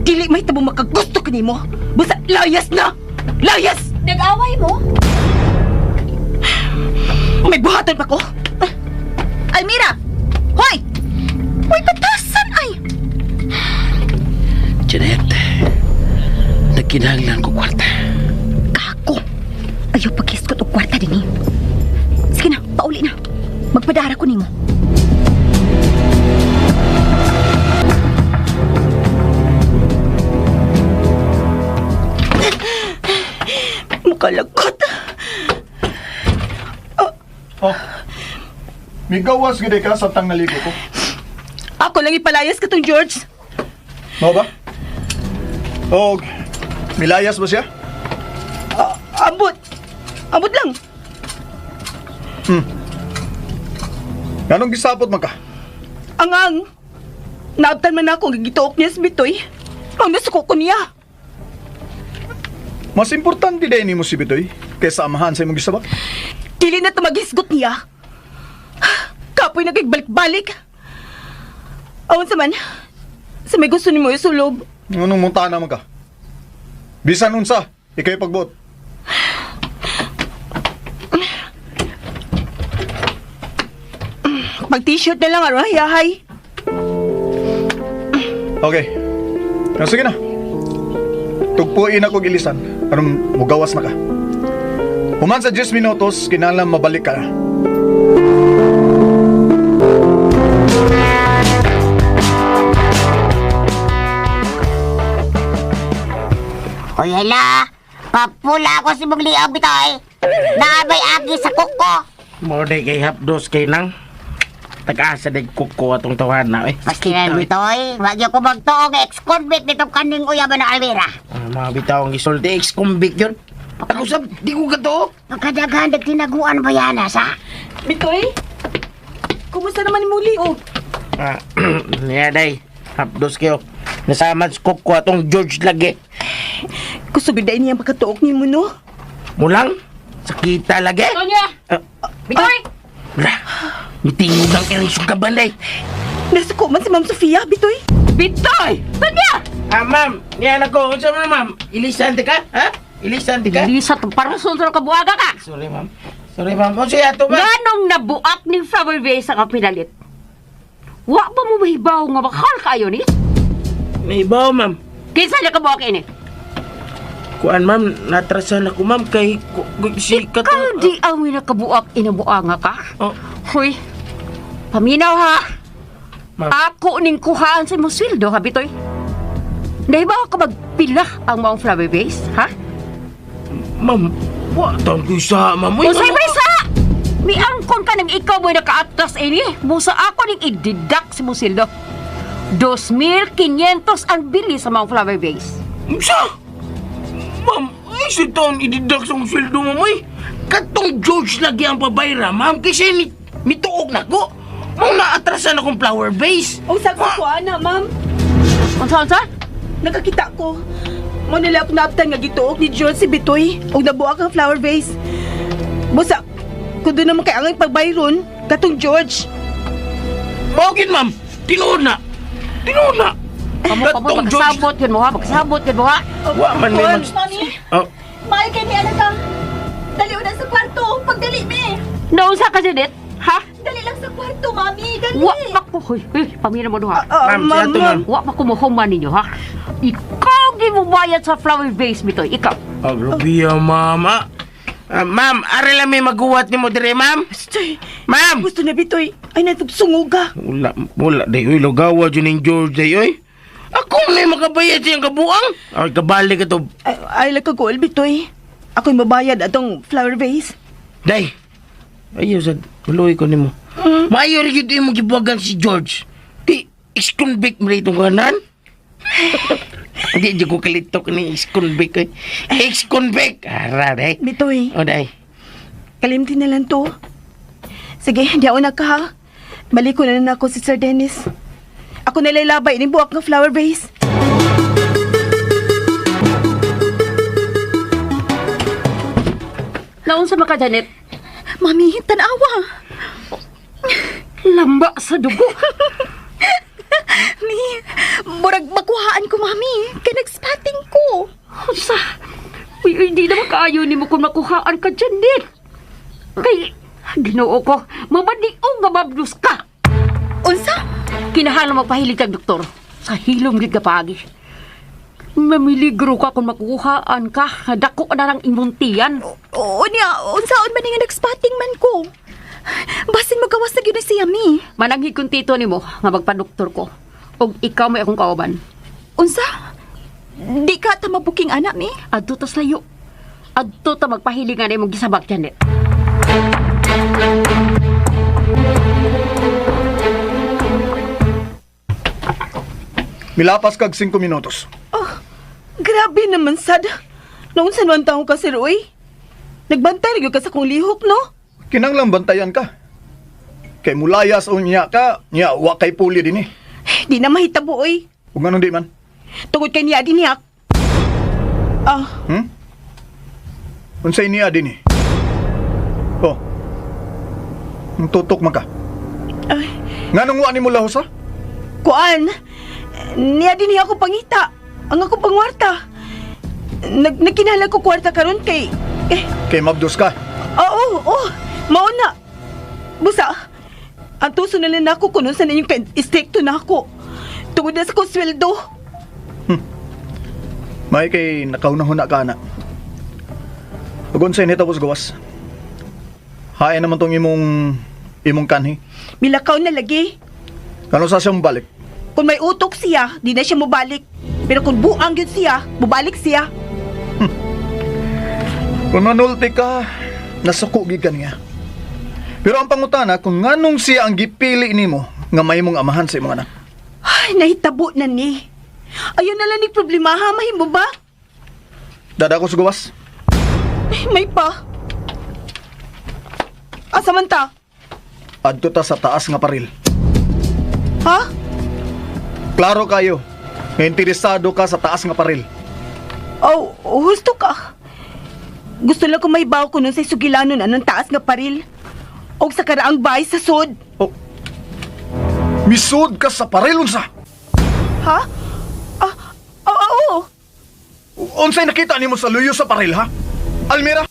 dili may tabo makagusto kanimo. Busa layas na. Layas! Nag-away mo? May buhatan pa ko. Almira! Hoy! Hoy, batasan ay! Janet, nagkinahanglan ko kwarta. Kako! Ayaw pag-iskot o kwarta din eh. Sige na, pauli na. Magpadara ko nimo. Mukalagot. Oh, may gawas gede ka sa tang naligo ko. Ako lang ipalayas ka tong George. Mo ba? Oh, milayas ba siya? Ambot. Ambot lang. Ganong gisapot man ka? Angang. Naabtan man ako ang gigitook niya sa bitoy. Ang nasuko ko niya. Mas importante din ni mo si Bitoy kaysa amahan sa imong gisabak. Dili na tumagisgot niya. Kapoy nagigbalik-balik. Awan sa man. Sa may gusto ni mo isulob. Anong muntana man ka? Bisan unsa, ikay pagbuot. Mag-t-shirt na lang aron hayahay. Okay. Sige na. Tugpuin ako gilisan. Anong mugawas na ka? Human sa 10 minutos, kinahanglan mabalik ka na. Hoy, hala. Papula ako si Mugliog, Bitoy. Naabay agi sa kuko. Morde kay hapdos kay nang. Tag-asa day kuko atong tawahan na eh. Maski na, Bitoy. Wag ko magtuog ex-convict nitong kaning uyaban na Almira. Mga bitawang isulti ex-convict yun. Ako sab, di ko gato. Pagkadaghan, nagtinaguan ba yan, sa? Bitoy? Kumusta naman ni Mugliog? Niya day. Hapdos kayo. Nasama sa kuko atong George lagi. Gusto biday niya makatuok ni mo, no? Mulang? Sakita lagi. Sonia! Bitoy! Wala. Mitingog lang kayo yung kabanday. Nasuko man si Ma'am Sofia, Bitoy. Bitoy! Sonia! Ma'am. Niyan ako. Unsa man, ma'am? Ilisan ka? Ha? Ilisan ka? Dili sa parason sa kabuaga ka! Sorry, ma'am. Sorry, ma'am. O siya ito, ma'am. Ganong nabuak ni Flower Base ang pinalit? Wa ba mo mahibaw nga bakal kayo ni? May ibaw, ma'am. Kinsa niya kabuak ini? Kuan, ma'am. Natrasan ako, ma'am. Kay si Kato. Ikaw di awi na kabuak inabuanga ka? Oh, Hoy, paminaw ha. ma'am. Ako ning kuhaan sa imong sweldo, ha, Bitoy? Nahibaw ka magpila ang maong Flower Base, ha? Ma'am, watan ko sa, ma'am. Uy, Usay ma'am. ba isa? May angkon ka ng ikaw mo'y nakaatas ini. Busa ako ning ididak si mong sweldo. 2,500 ang bili sa maong Flower Base. Sa? Ma'am, ay si taon ididak sa sweldo mo, uy. Katong George lagi ang pabayra, ma'am. Kasi mituog na ko. Ma'am, naatrasan akong Flower Base. O sa ko ana, Ma'am. Unsa? Nakakita ko. Mo nila ako naabtan nga gituok ni George si Bitoy og nabuak ang flower vase. Busa, kung doon naman kay angay pagbayron, katong George. Bakit, ma'am? Tinuod na. Tinuod na. Kamu magkasabot yun mo ha? Magkasabot yun mo ha? Wa man may mag... Mami, Oh, mahal kay mi anak ka. Dali na sa kwarto, pagdali mi. Naunsa ka Janet? Ha? Dali lang sa kwarto, Mami, dali. Wa pa ko. Hoy, pamina mo duha. ma'am, siya to, ma'am. Wa pa ko mahuman ninyo ha? Ikaw gimubayad sa flower vase Bitoy. Ikaw. Agrabiya, ma'am. Ma'am, ari lang may maguwat ni mo dire, ma'am. Astoy, Ma'am! gusto na bitoy. Ay, natugsungo ka. Wala, day, uy, lugawa dyan yung George, day, uy. Ako na makabayad siyang kabuang. Ay, kabalik ito. Ay, lagkagol, bitoy. Ako'y mabayad atong flower vase. Day, ayaw sa tuloy ko ni mo. Maayo rin yun mo gibuwagan si George. Di, ex-convict mo rin itong kanan. Hindi, di ko kalitok ni ex-convict, eh. Ex-convict! Ara, day. Bitoy, O, day. kalimti na lang to. Sige, diyaon na ka ha. Balik ko na ako si Sir Dennis. Ako nalalabay ni buwak ng flower vase. Naunsa maka, Janet? Mami, tanawa. Lamba sa dugo. Mi, murag makuhaan ko, mami. Kaya nag-spotting ko. Unsa? Uy, di naman kaayo ni mo kung makuhaan ka, Janet. Kay, ginoo ko, mabadiong nga mabdus ka. Unsa? Kinahanglan magpahilig kag doktor sa hilom gid kapagi. Mamiligro ka kung makuhaan ka, dako na lang imuntian. Oo niya, unsaon man nga nag-spotting man ko. Basin magawas na yun siya, mi. Mananghid kong tito ni mo nga magpa-doktor ko. Og ikaw may akong kauban. Unsa? Di ka ta mabuking anak, mi? Adto ta sayo. Adto ta magpahilig nga na imong gisabak, Janet. Milapas kag 5 minutos. Grabe naman, sad. Naunsan man taong ka, Sir Uy. Nagbantay rin ka sa kong lihok, no? Kinanglang bantayan ka. Kay mulayas o niya ka, niya wa kay puli din eh. Di na mahitabo, Uy. Kung anong di man. Tungod kay niya diniyak. Unsay niya din eh. Oh. Ang tutok man ka. Ay, Nganong wa ni mo lahos ha? kuan. Niya diniyak ko pangita. Ang ako pangwarta. Nagkinala ko kwarta karon kay... Kay mabdos ka. Oo, mauna. Busa, ang tuso na lang ako kung saan ninyong istekto na ako. Tungod na sa kong sweldo. May kay nakaunahuna ka na. Pag unsay ni tapos gawas. Hain naman tong imong kanhi. Milakaw na lagi. Kano sa siyang balik? Kung may utok siya, di na siya mubalik. Pero kung buang yun siya, mubalik siya. Kung manulti ka, nasuko gid ka niya. Pero ang pangutana, kung nganong siya ang gipili nimo nga may mong amahan sa imong anak. Ay, nahitabo na ni. Ayun na lang ni problema ha, mahimo ba? Dada ko sa gawas. Ay, may pa. Asa man ta? Adto ta sa taas nga paril. Ha? Klaro kayo. Nga interesado ka sa taas nga paril. Oh, husto ka. Gusto lang ko may baw ko nun sa sugilanon anong taas nga paril. O sa karaang bahay sa sod. Oh. Misud ka sa paril unsa? Ha? Oo. Unsay nakita nimo sa luyo sa paril ha? Almira,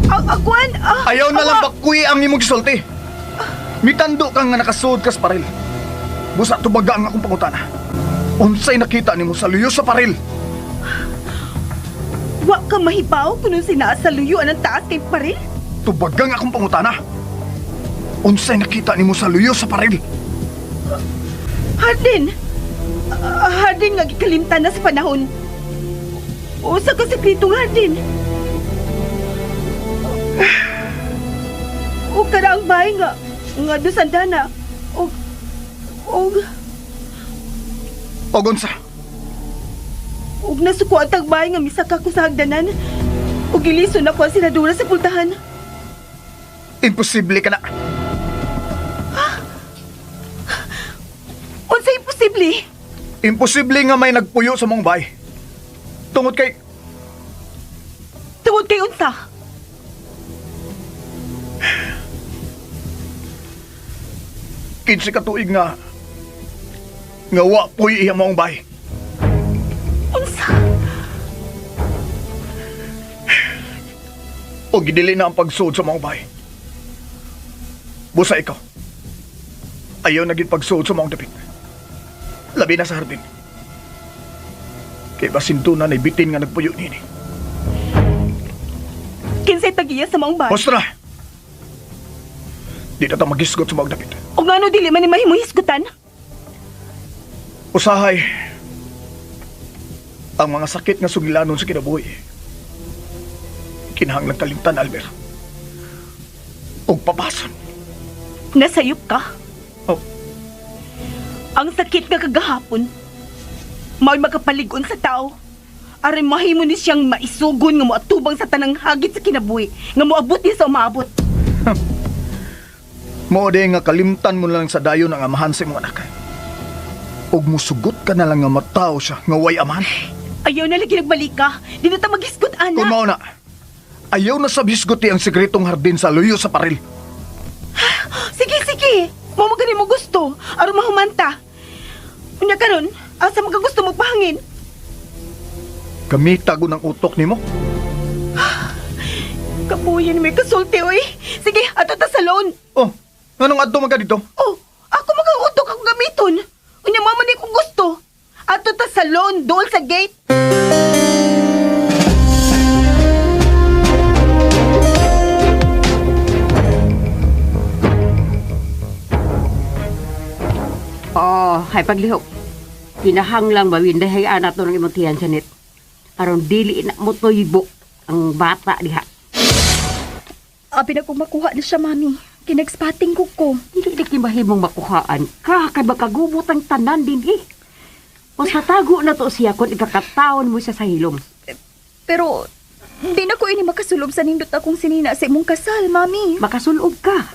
Agwan, ayaw na lang bakuy ang imong gisulti. Mitando ka nga nakasud ka sa paril. Busa tubaga ang akong pangutana. Unsay nakita nimo sa luyo sa paril? Wa ka mahibaw kung sinaa sa luyo anong taas kay paril? Tubaga ang akong pangutana. Unsay nakita nimo sa luyo sa paril? Hardin nga gikalimtan na sa panahon. Usa ka sekretong Hardin. O karaang bahay nga dosandana. O Unsa? nasuko ang tagbay nga misaka ko sa hagdanan. O giliso na ko ang senadora sa pultahan. Imposible ka na. Unsa imposible? Imposible nga may nagpuyo sa mong bahay. Tungod kay Tungod kay unsa? kinsi ka tuig nga wa puy iya mong bahay. Unsa? O gidili na ang pagsud sa mong bahay. Busa ikaw. Ayaw na gid pagsud sa mong dapit. Labi na sa hardin. Kay basin na bitin nga nagpuyo nini. Kinsay tagiya sa maong bahay. Basta na! Di na ta magisgot sa mga dapit. O nga no, dili man ni mahimo hisgutan. Usahay, ang mga sakit nga sugilanon sa kinabuhi. Kinahanglang kalimtan, Almer. Og papason. Nasayop ka. Oh, Ang sakit nga kagahapon. May makapaligon sa tao. Aray mahimo ni siyang maisugon nga moatubang sa tanang hagit sa kinabuhi. Nga moabot niya sa umabot. mao de nga kalimtan mo lang sa dayon ang amahan sa imong anak. Og musugot ka na lang nga matao siya nga way amahan. Ayaw na lagi nagbalik ka. Di na ta maghisgot, Kung ana. mao na, ayaw na sa bisguti ang sikretong hardin sa luyo sa paril. Sige, sige. Mo magani mo gusto. Aron mahumanta. Unya karon, asa magagusto magpahangin? Gamita ko ng utok nimo. Kapuyan may kasulti, oy. Sige, ato ta sa loan. Oh, nganong adto man ka dito? Oh, ako magautok ako gamiton. Unya mama ni kung gusto. Ato ta sa loan, doon sa gate. Oh, hay paglihok. Kinahanglang bawin dahay anak to ng imong tiyan, Janet. Aron dili na mo toybo ang bata diha. Abi na kong makuha na siya, mami. Kinagspotting ko ko. Dili di mahimong makuhaan. Kay magkagubot ang tanan din eh. O sa tago na to siya kung ikakataon mo siya sa hilom. Pero, hindi na ko ini makasulob sa nindot akong sinina sa imong kasal, mami. Makasulob ka.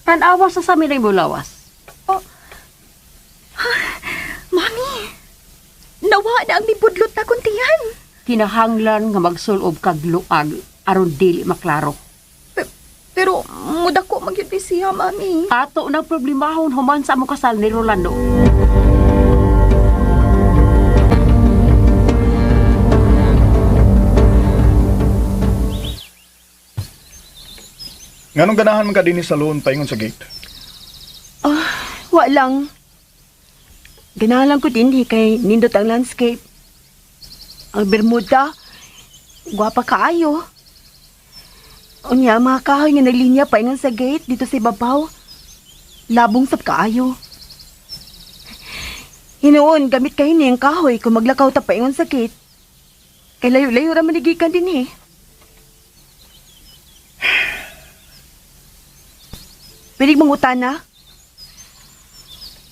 Tanawa sa samin ay mulawas. Mami, nawa na ang nibudlot na kuntihan. Kinahanglan nga magsulob kag luag aron dili maklaro. Pero, muda ko magyuti siya, mami. Ato na problemahon human sa among kasal ni Rolando. Nganong ganahan man ka dinhi sa loon paingon sa gate? Wa lang. Ganahan ko din kay nindot ang landscape. Ang Bermuda, gwapa kaayo. Unya, mga kahoy nga naglinya pa ingon sa gate dito sa ibabaw. Labong sab kaayo. Hinoon, gamit kayo niya ang kahoy kung maglakaw ta pa ingon sa gate. Kay layo-layo ra manigikan din eh. Pwede mong utana?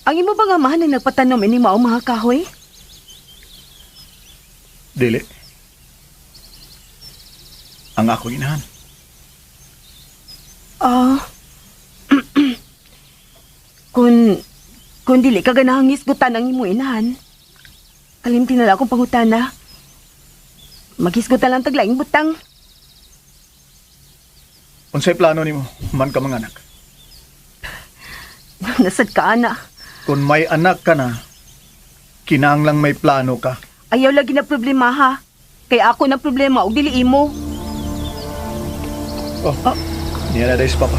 Ang imo bang amahan ang nagpatanom ini mao mga kahoy? Dili. Ang ako inahan. Kung dili ka ganahang hisgutan ang imo inahan, kalimti na lang akong pangutana. Maghisgutan lang taglaing butang. Unsay plano nimo man ka mga anak? Nasad ka, ana. Kung may anak ka na, kinahanglang may plano ka. Ayaw lagi na problema, ha? Kaya ako na problema, og dili imo. Niya na dahil si Papa.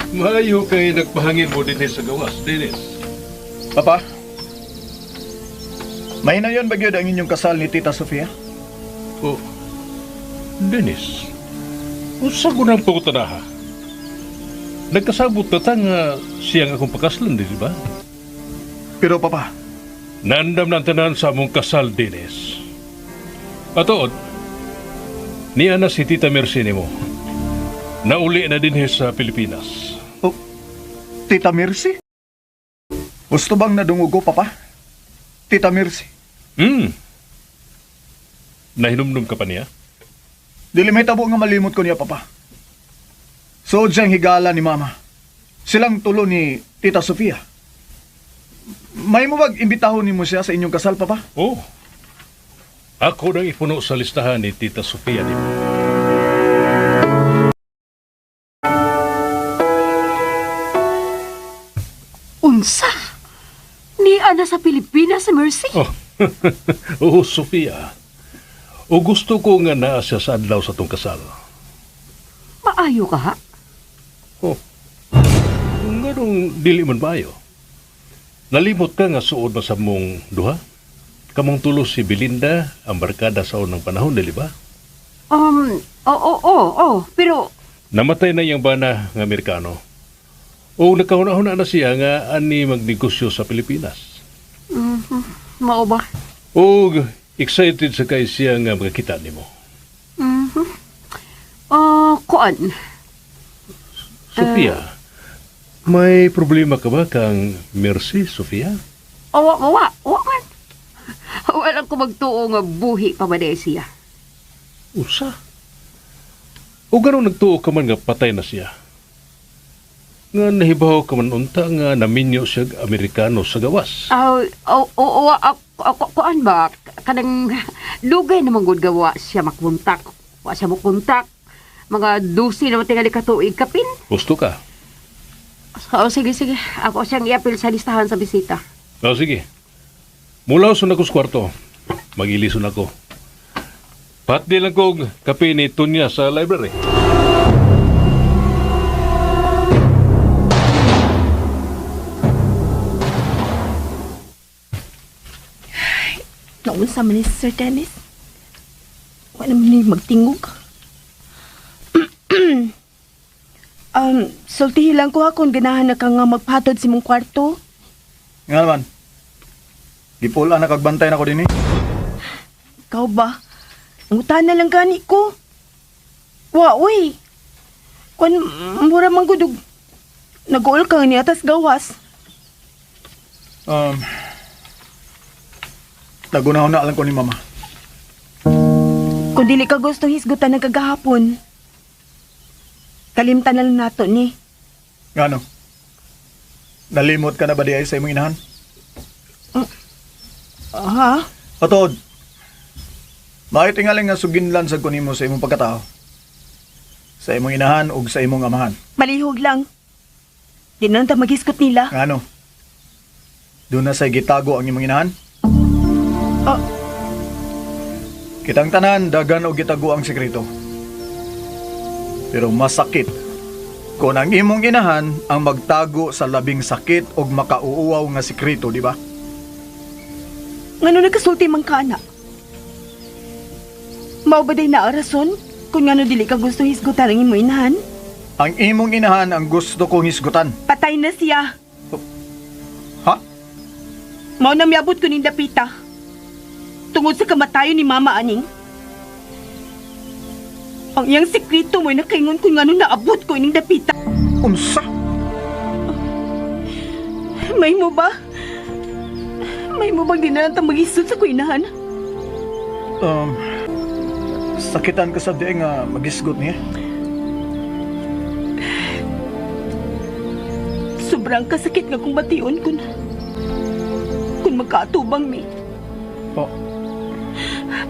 Maayo kay nagpahangin mo din sa gawas, Dennis. Papa, may na yun ba yun ang inyong kasal ni Tita Sofia? Oh, Dennis, usa ko ng pagutanaha. Nagkasabot na ta nga siyang akong pakaslan, di ba? Pero Papa, Nandam ng tanan sa among kasal, Dennis. Atood, niya na si Tita Mercy mo. Nauli na din sa Pilipinas. Tita Mercy? Gusto bang nadungugo, Papa? Tita Mercy? Nahinumdum ka pa niya? Dili may tabo nga malimot ko niya, Papa. So, diyang higala ni Mama. Silang tulo ni Tita Sofia. May mo bag imbitahon ni mo siya sa inyong kasal, Papa? Oh. Ako nang ipuno sa listahan ni Tita Sofia ni mo. Unsa? Ni ana sa Pilipinas si Mercy? Oh. Oh, Sofia. O gusto ko nga naa siya sa adlaw sa tong kasal. Maayo ka ha? Oh. ganong dili man maayo. Nalimot ka nga suod na sa mong duha? Kamong tulos si Belinda, ang barkada sa unang panahon, dili ba? Oo. Pero, Namatay na iyang bana nga Amerikano. O nagkahuna-huna na siya nga ani magnegosyo sa Pilipinas. mao ba? O excited sa kay siya nga magkita nimo. Kuan. Sofia, may problema ka ba kang Mercy, Sofia? Wa man. Wala ko magtuo nga buhi pa ba siya. Usa? O gano'n nagtuo ka man nga patay na siya? Nga nahibaw ka man unta nga naminyo siya Amerikano sa gawas. Kuan ba? Kanang lugay naman gud gawa siya makontak. Wa siya mo kontak. Mga 12 naman tingali katuig kapin. Gusto ka? Sige. Ako siyang i-appeal sa listahan sa bisita. O sige. Mula sa nakos kwarto, mag-ilison ako. Pati lang kong kape ni Tunya sa library. Naunsa man ni Sir Dennis. Wala man ni magtingog. Sultihi lang ko akong ganahan na ka nga magpatod si mong kwarto. Nga naman. Gipula na kagbantay na ko din eh. Ikaw ba? Ang utana lang gani ko. Uy. Kung mura mang gudog. Nag-uol ka ni atas gawas. Nagunahon na alam ko ni Mama. Kung dili ka gusto hisgutan ng kagahapon, kalimtan na lang nato ni. Nga no? Nalimot ka na ba di ay sa imong inahan? Ha? Patod. Maitingaling nga suginlan sa kunimo sa imong pagkatao. Sa imong inahan ug sa imong amahan. Malihog lang. Di na ta maghisgot nila. Nga no? Doon na say gitago ang imong inahan? Kitang tanan, dagan o gitago ang sekreto. Pero masakit kung ang imong inahan ang magtago sa labing sakit o makauuwaw nga sekreto, di ba? Ngano nagkasulti man ka, anak? Mao ba day na rason kung ngano dili ka gusto hisgutan ang imong inahan? Ang imong inahan ang gusto kong hisgutan. Patay na siya. Ha? Mao na miabot ko ning dapita. Tungod sa kamatayon ni Mama Aning. Ang iyang sekreto mo'y nakaingon kung ngano naabot ko ining dapita. Unsa? May mo ba? May mo bang dinarantang mag-isod sa kuinahan? Sakitan ka sa di nga magisgot niya. Sobrang kasakit nga kung bation kung magkaatubang mi. Oh,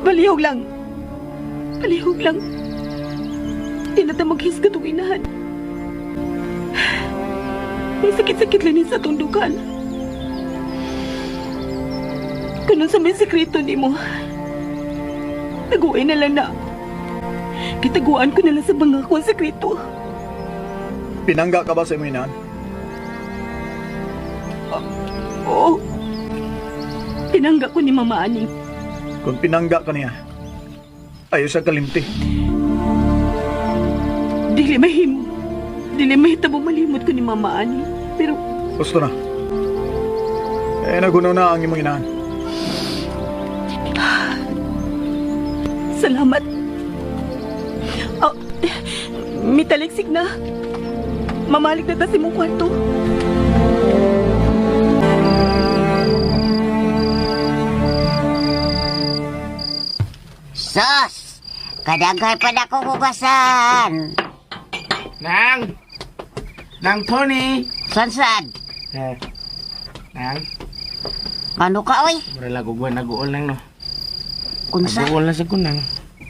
Balihog lang. Di na ta maghisgat ang inahan. May sakit-sakit lang sa tundukan. Kung sa may sekreto ni mo, taguin na lang na. Kitaguan ko na lang sa mga kong sekreto. pinangga ka ba sa imong inahan? Oo. Tinangga ko ni Mama Aning. Kung pinangga ka niya, ayaw siya kalimti. Dili mahitabo malimot ko ni Mama Aning. Pero Gusto na. Nagunaw na ang imong inahan. salamat. Mitaliksik na. Mamalik na ta si mong kwarto. Sos! Kadagay pa na ko hugasan. Nang Tony. San? Nang, Ano ka, oy? mura laguguan, nag-uol lang, no? Unsa? Nag-uol na sa kunang.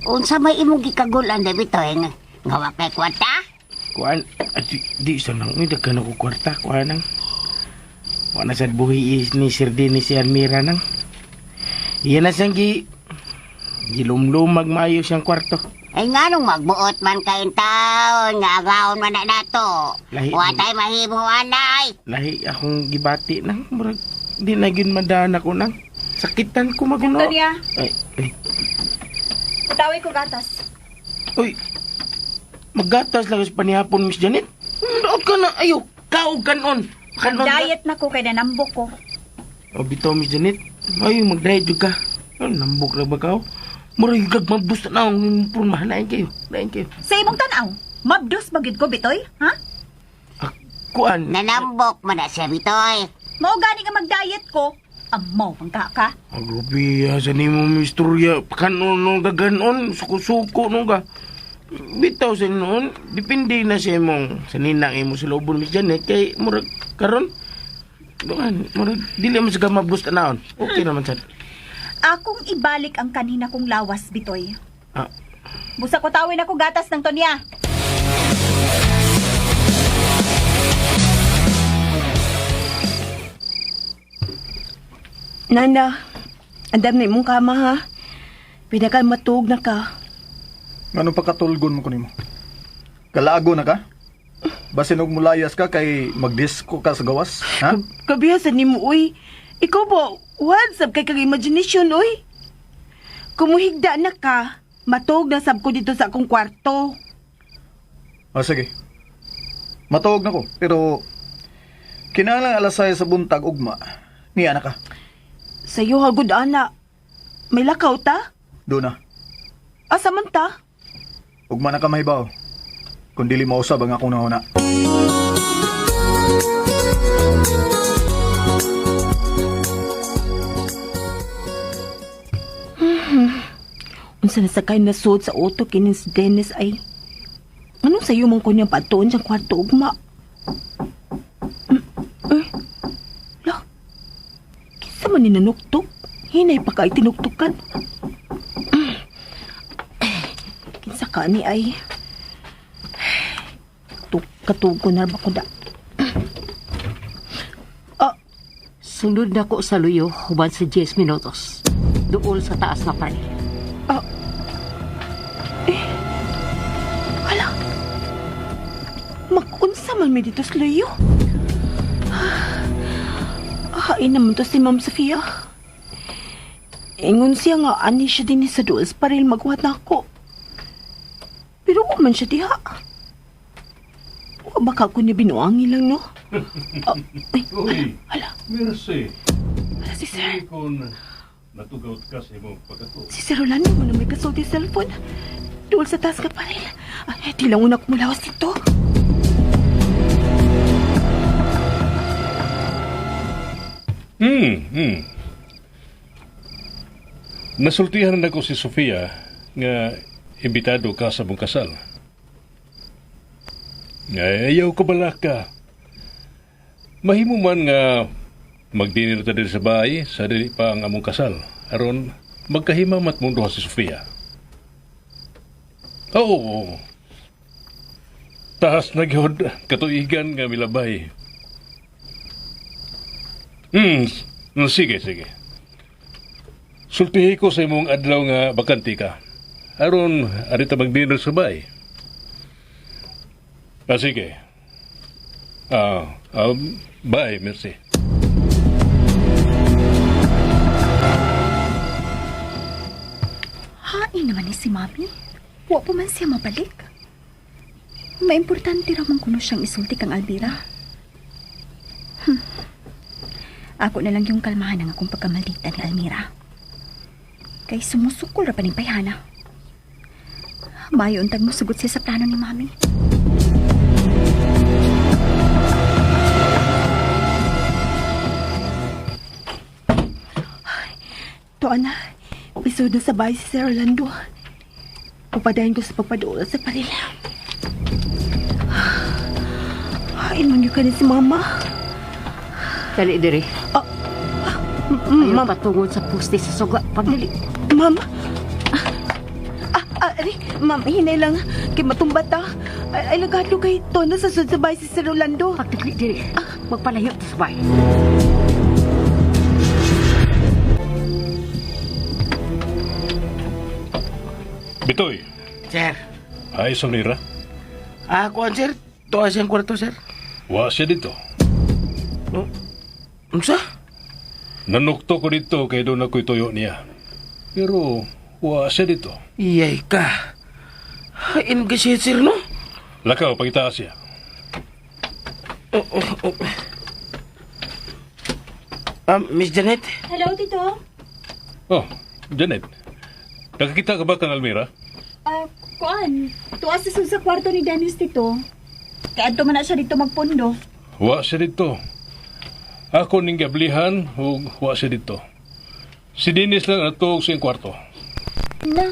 Unsa may imong gikagulan, David, oy? Nga wa kay kwarta? Kuan, di sa nang, may dagkan ako kwarta, kuan nang. Wala sa buhi ni Sir Dennis si Almira nang. Iyan na siyang gilumlumag maayo siyang kwarto. Ay nga nung magbuot man kayong taon, nga agawon man na nato. Lahi- Watay mahimo anay. Lahi akong gibati nang. Murag, di na gin madaan ako nang. Sakitan ko maguno. Tonya, Ay, ay. utaway ko gatas. Uy, maggatas lang sa panihapon, Miss Janet. Daot ka na, ayo, kaog kanon. Kanon ka. Diet na ko kay nanambok ko. O, bitaw, Miss Janet. Ay, mag-diet juga. Ay, nambok lang ba ka? Murag mabus na akong purmahan. Lain kayo, lain kayo. Sa imong tanaw, mabdos bagid ko bitoy, ha? Kuan. Nanambok man na siya, bitoy. Mao gani nga mag-diet ko. Amaw pang ka. Agrobi, sa ni mo, Miss Turya. Kanon nung gaganon, suko-suko nung ka. Bitaw sa noon, depende na sa imong sa ninang imo sa lobon, Miss Janet. Kay, murag, karon, doon, murag, dili mo sa mabus na naon. Okay naman sa. Akong ibalik ang kanina kong lawas, bitoy. Ah, Busa ko tawin ako gatas ng Tonya. Nana, andam na imong kama ha. Pinagal matug na ka. Anong pagkatulgon mo kunimo? Kalago na ka? Basin og mulayas ka kay magdisko ka sa gawas, ha? Kabihasan ni mo, uy. Ikaw ba, what's up kay kang imagination, uy? Kumuhigda na ka, matug na sab ko dito sa akong kwarto. Ah, sige. Matuog na ko, pero kinahanglan alas 6 sa buntag ugma. Niya na ka. Sa'yo, hagod ana. May lakaw ta? Do na. Asa man ta? Ugma na ka mahibaw. Kung dili mausab ang akong nahuna. Unsa na sakay na suot sa auto kinin si Dennis ay. Anong sa'yo mong kunyang patuon siyang kwarto ugma? La, kinsa man ni nanuktok? Hinay pa ka itinuktukan. Kinsa ka ni ay. Katugo na ba ko da? Sunod na ko sa luyo, huban sa 10 minutos. Doon sa taas na paril. Wala. Makunsa man may dito sa luyo. Hain naman to si Ma'am Sofia. Ingon siya nga ani siya din sa duol sa paril magwat na ako. Pero man siya diha. Baka ko niya binuangi lang, no? Ay, Uy, hala, merci. hala si Sir. Hindi ko natugaw ka sa imong pagkato. Si Sir Rolando mo na may kasulti sa cellphone. Duol sa taas ka paril. Ay, di lang una kumulawas dito. Nasultihan na ko si Sofia nga imbitado ka sa mong kasal. Ay, ayaw ko bala ka. Mahimo man nga magdinir ta diri sa bahay sa dili pa ang among kasal. Aron magkahimamat mong duha si Sofia. Oo. Tahas na gyud katuigan nga milabay. Sige. Sultihi ko sa imong adlaw nga bakanti ka. Aron arita magdinner sa bahay. Sige. Bye, merci. Hain naman ni si Mami. Wa pa man siya mabalik. Maimportante raw man kuno siyang isulti kang Alvira. Ako na lang yung kalmahan ng akong pagkamaldita ni Almira. Kay sumusukol ra pa ni Payhana. Mayo untag mo sugot siya sa plano ni Mami. Tuan na, pisod na sa bahay si Sir Orlando. Pupadahin ko sa pagpadoon sa paril. Hain man yun ka ni si Mama. Dali diri. Ayaw Ma'am, patungod sa puste sa suga. Pagdali. Ma'am. Ma'am, hinay lang. Kay matumbat ta. Ay, lagado kay Tona sa sud sa bahay si Sir Orlando. Pagdali diri. Magpalayo ta sa bahay. Bitoy, Sir. Ay, Almira. Kuan sir. Tuwa siyang kwarto, sir. Wa siya dito. Unsa? Nanukto ko dito kay doon ako'y tuyo niya. Pero, wa siya dito. Iyay ka. Hain ka siya, sir, no? Lakaw, pagitaas siya. Miss Janet? Hello, Tito. Oh, Janet. Nakakita ka ba kang Almira? Kuan, tuwas sa kwarto ni Dennis, Tito. Kaya man na siya dito magpundo. Wa siya dito. Ako ning gablihan ug wa siya dito. Si Dennis lang atog sa iyang kwarto. Na,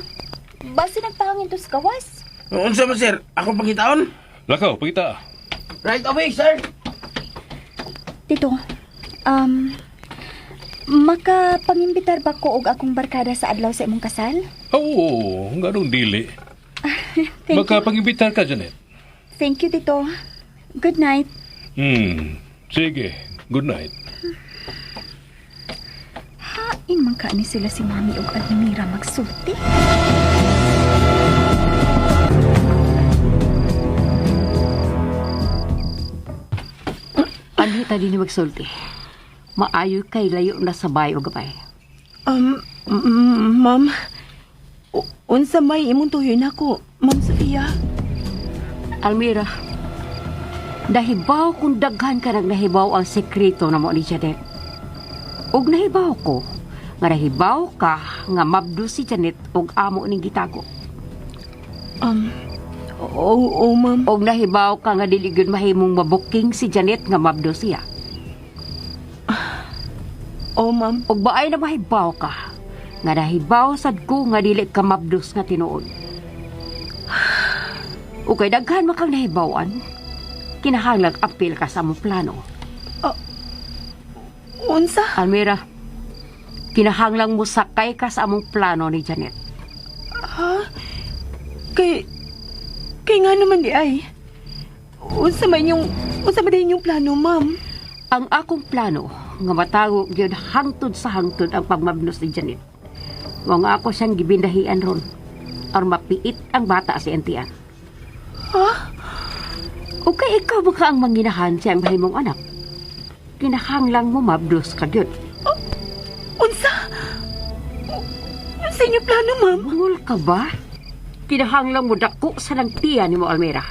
basi nagpahangin to sa kawas. Unsa man, sir? Ako pangitaon? Lakaw, pagita. Right away, sir. Tito, makapangimbitar ba ko og akong barkada sa adlaw sa imong kasal? Oo, ganong dili. Thank you. Magkapag-imbitar ka, Janet. Thank you, Tito. Good night. Sige. Good night. Hain man ka ni sila si Mami og Almira magsulti. Ano tadi ni magsulti? Maayo kay layo na sabay o gabay. Ma'am, unsa may imong tuyon ako, Ma'am Sofia? Almira, nahibaw kung daghan ka nang nahibaw ang sekreto na mo ni Janet. Og nahibaw ko, nga nahibaw ka nga mabdo si Janet og amo ning gitago. Oo, ma'am. Og nahibaw ka nga dili gyud mahimong mabuking si Janet nga mabdo siya. Oo, ma'am. Og baay na mahibaw ka nga nahibaw sad ko nga dili ka mabdos nga tinuod. O kay daghan makang nahibawan, kinahanglan apil ka sa among plano. Unsa? Almira, kinahanglang mo sakay ka sa among plano ni Janet. Kay nga naman di ay. Unsa man yung plano, ma'am? Ang akong plano nga matago gyud hangtod sa hangtod ang pagmabnos ni Janet. Wa nga ako siyang gibindahian ron or mapiit ang bata si Entian. O kay ikaw ba ka ang manginahan siya ang mahimong anak? Kinahanglang mo mabdos ka gyud. Unsa inyong plano, ma'am? Mangol ka ba? Kinahanglang mo dako sa nang tiya ni mo, Almira.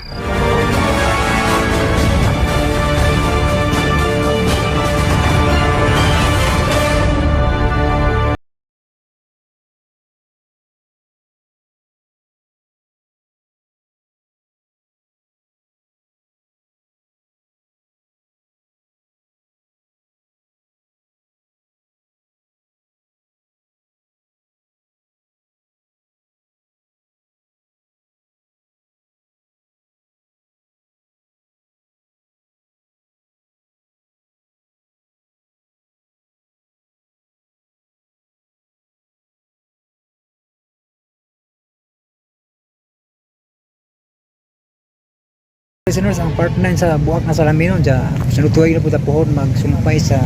Listeners, ang part 9 sa Buak na Salaminon dya, sinutuwag na po tapuhon magsumpay sa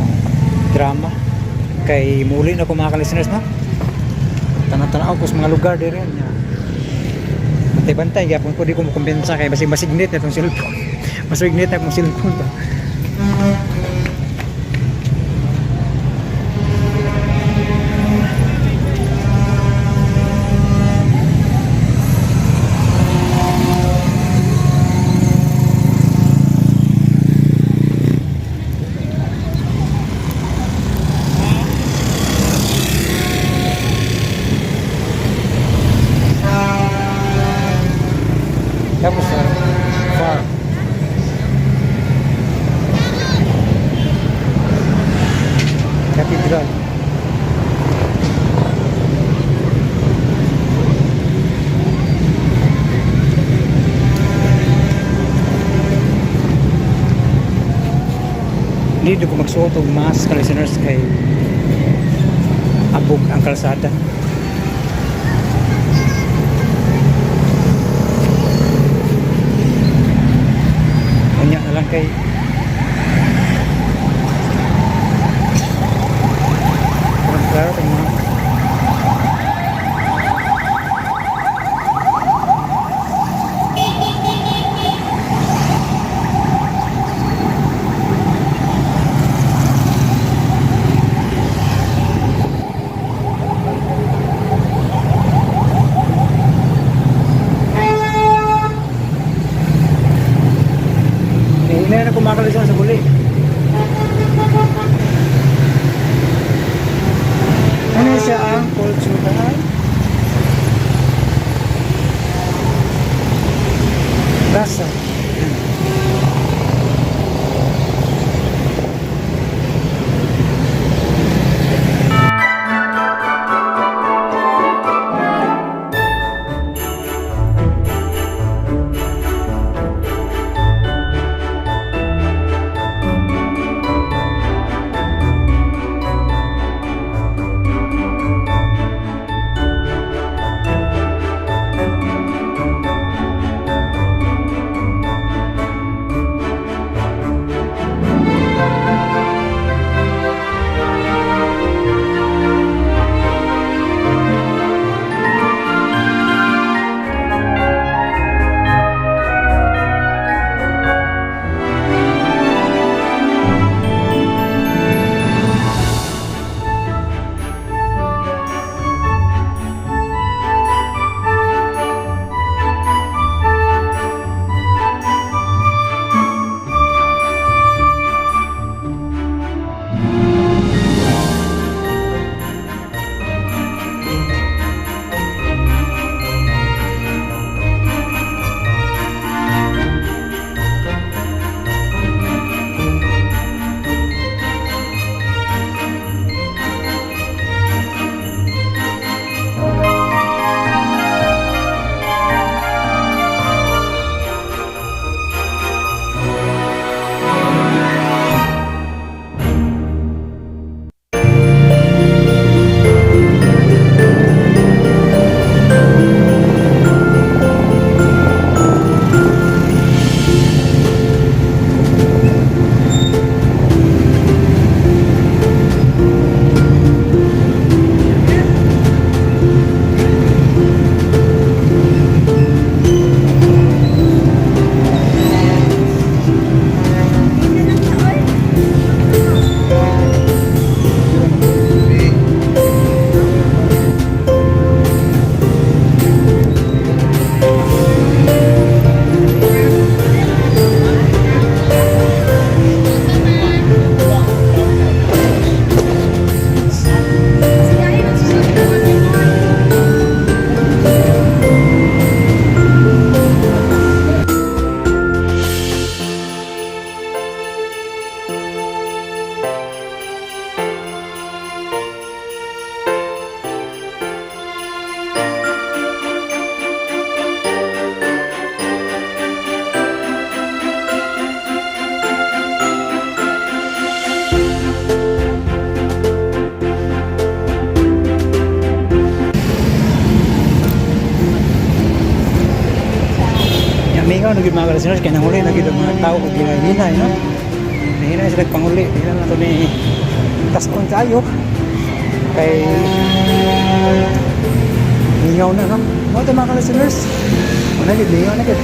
drama kay muli na ko mga ka-listeners, no? Tanang-tanaw ko sa mga lugar din rin bantay-bantay kaya kung di ko makumpensa kay basig-basignit na itong cellphone masignit na itong cellphone to. Tapos farm. Cathedral. Hindi ko magsuot og mask ka listeners kay abog ang kalsada. Kanya na lang kay klaro kay mga mga kalisyon sa buli. Ano siya ang kultural? Rasa. Mingaw na mga kalisunod, kaya nanguli na gito mga tao kung ginahinay, no? Nahinay sila panguli, hindi na ito ni taskon tayo. Kay mingaw na, no? Mga ito mga kalisunod, mingaw na gito.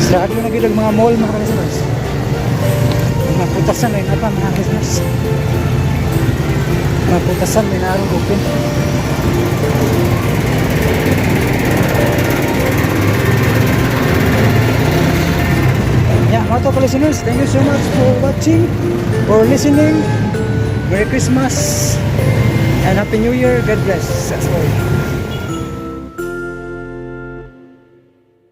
Sarado na gito mga mall mga kalisunod. Mga putasan na yun na pa mga kalisunod. Mga putasan na yun open. Yeah, mga to listeners, thank you so much for watching, for listening. Merry Christmas and Happy New Year. God bless us all.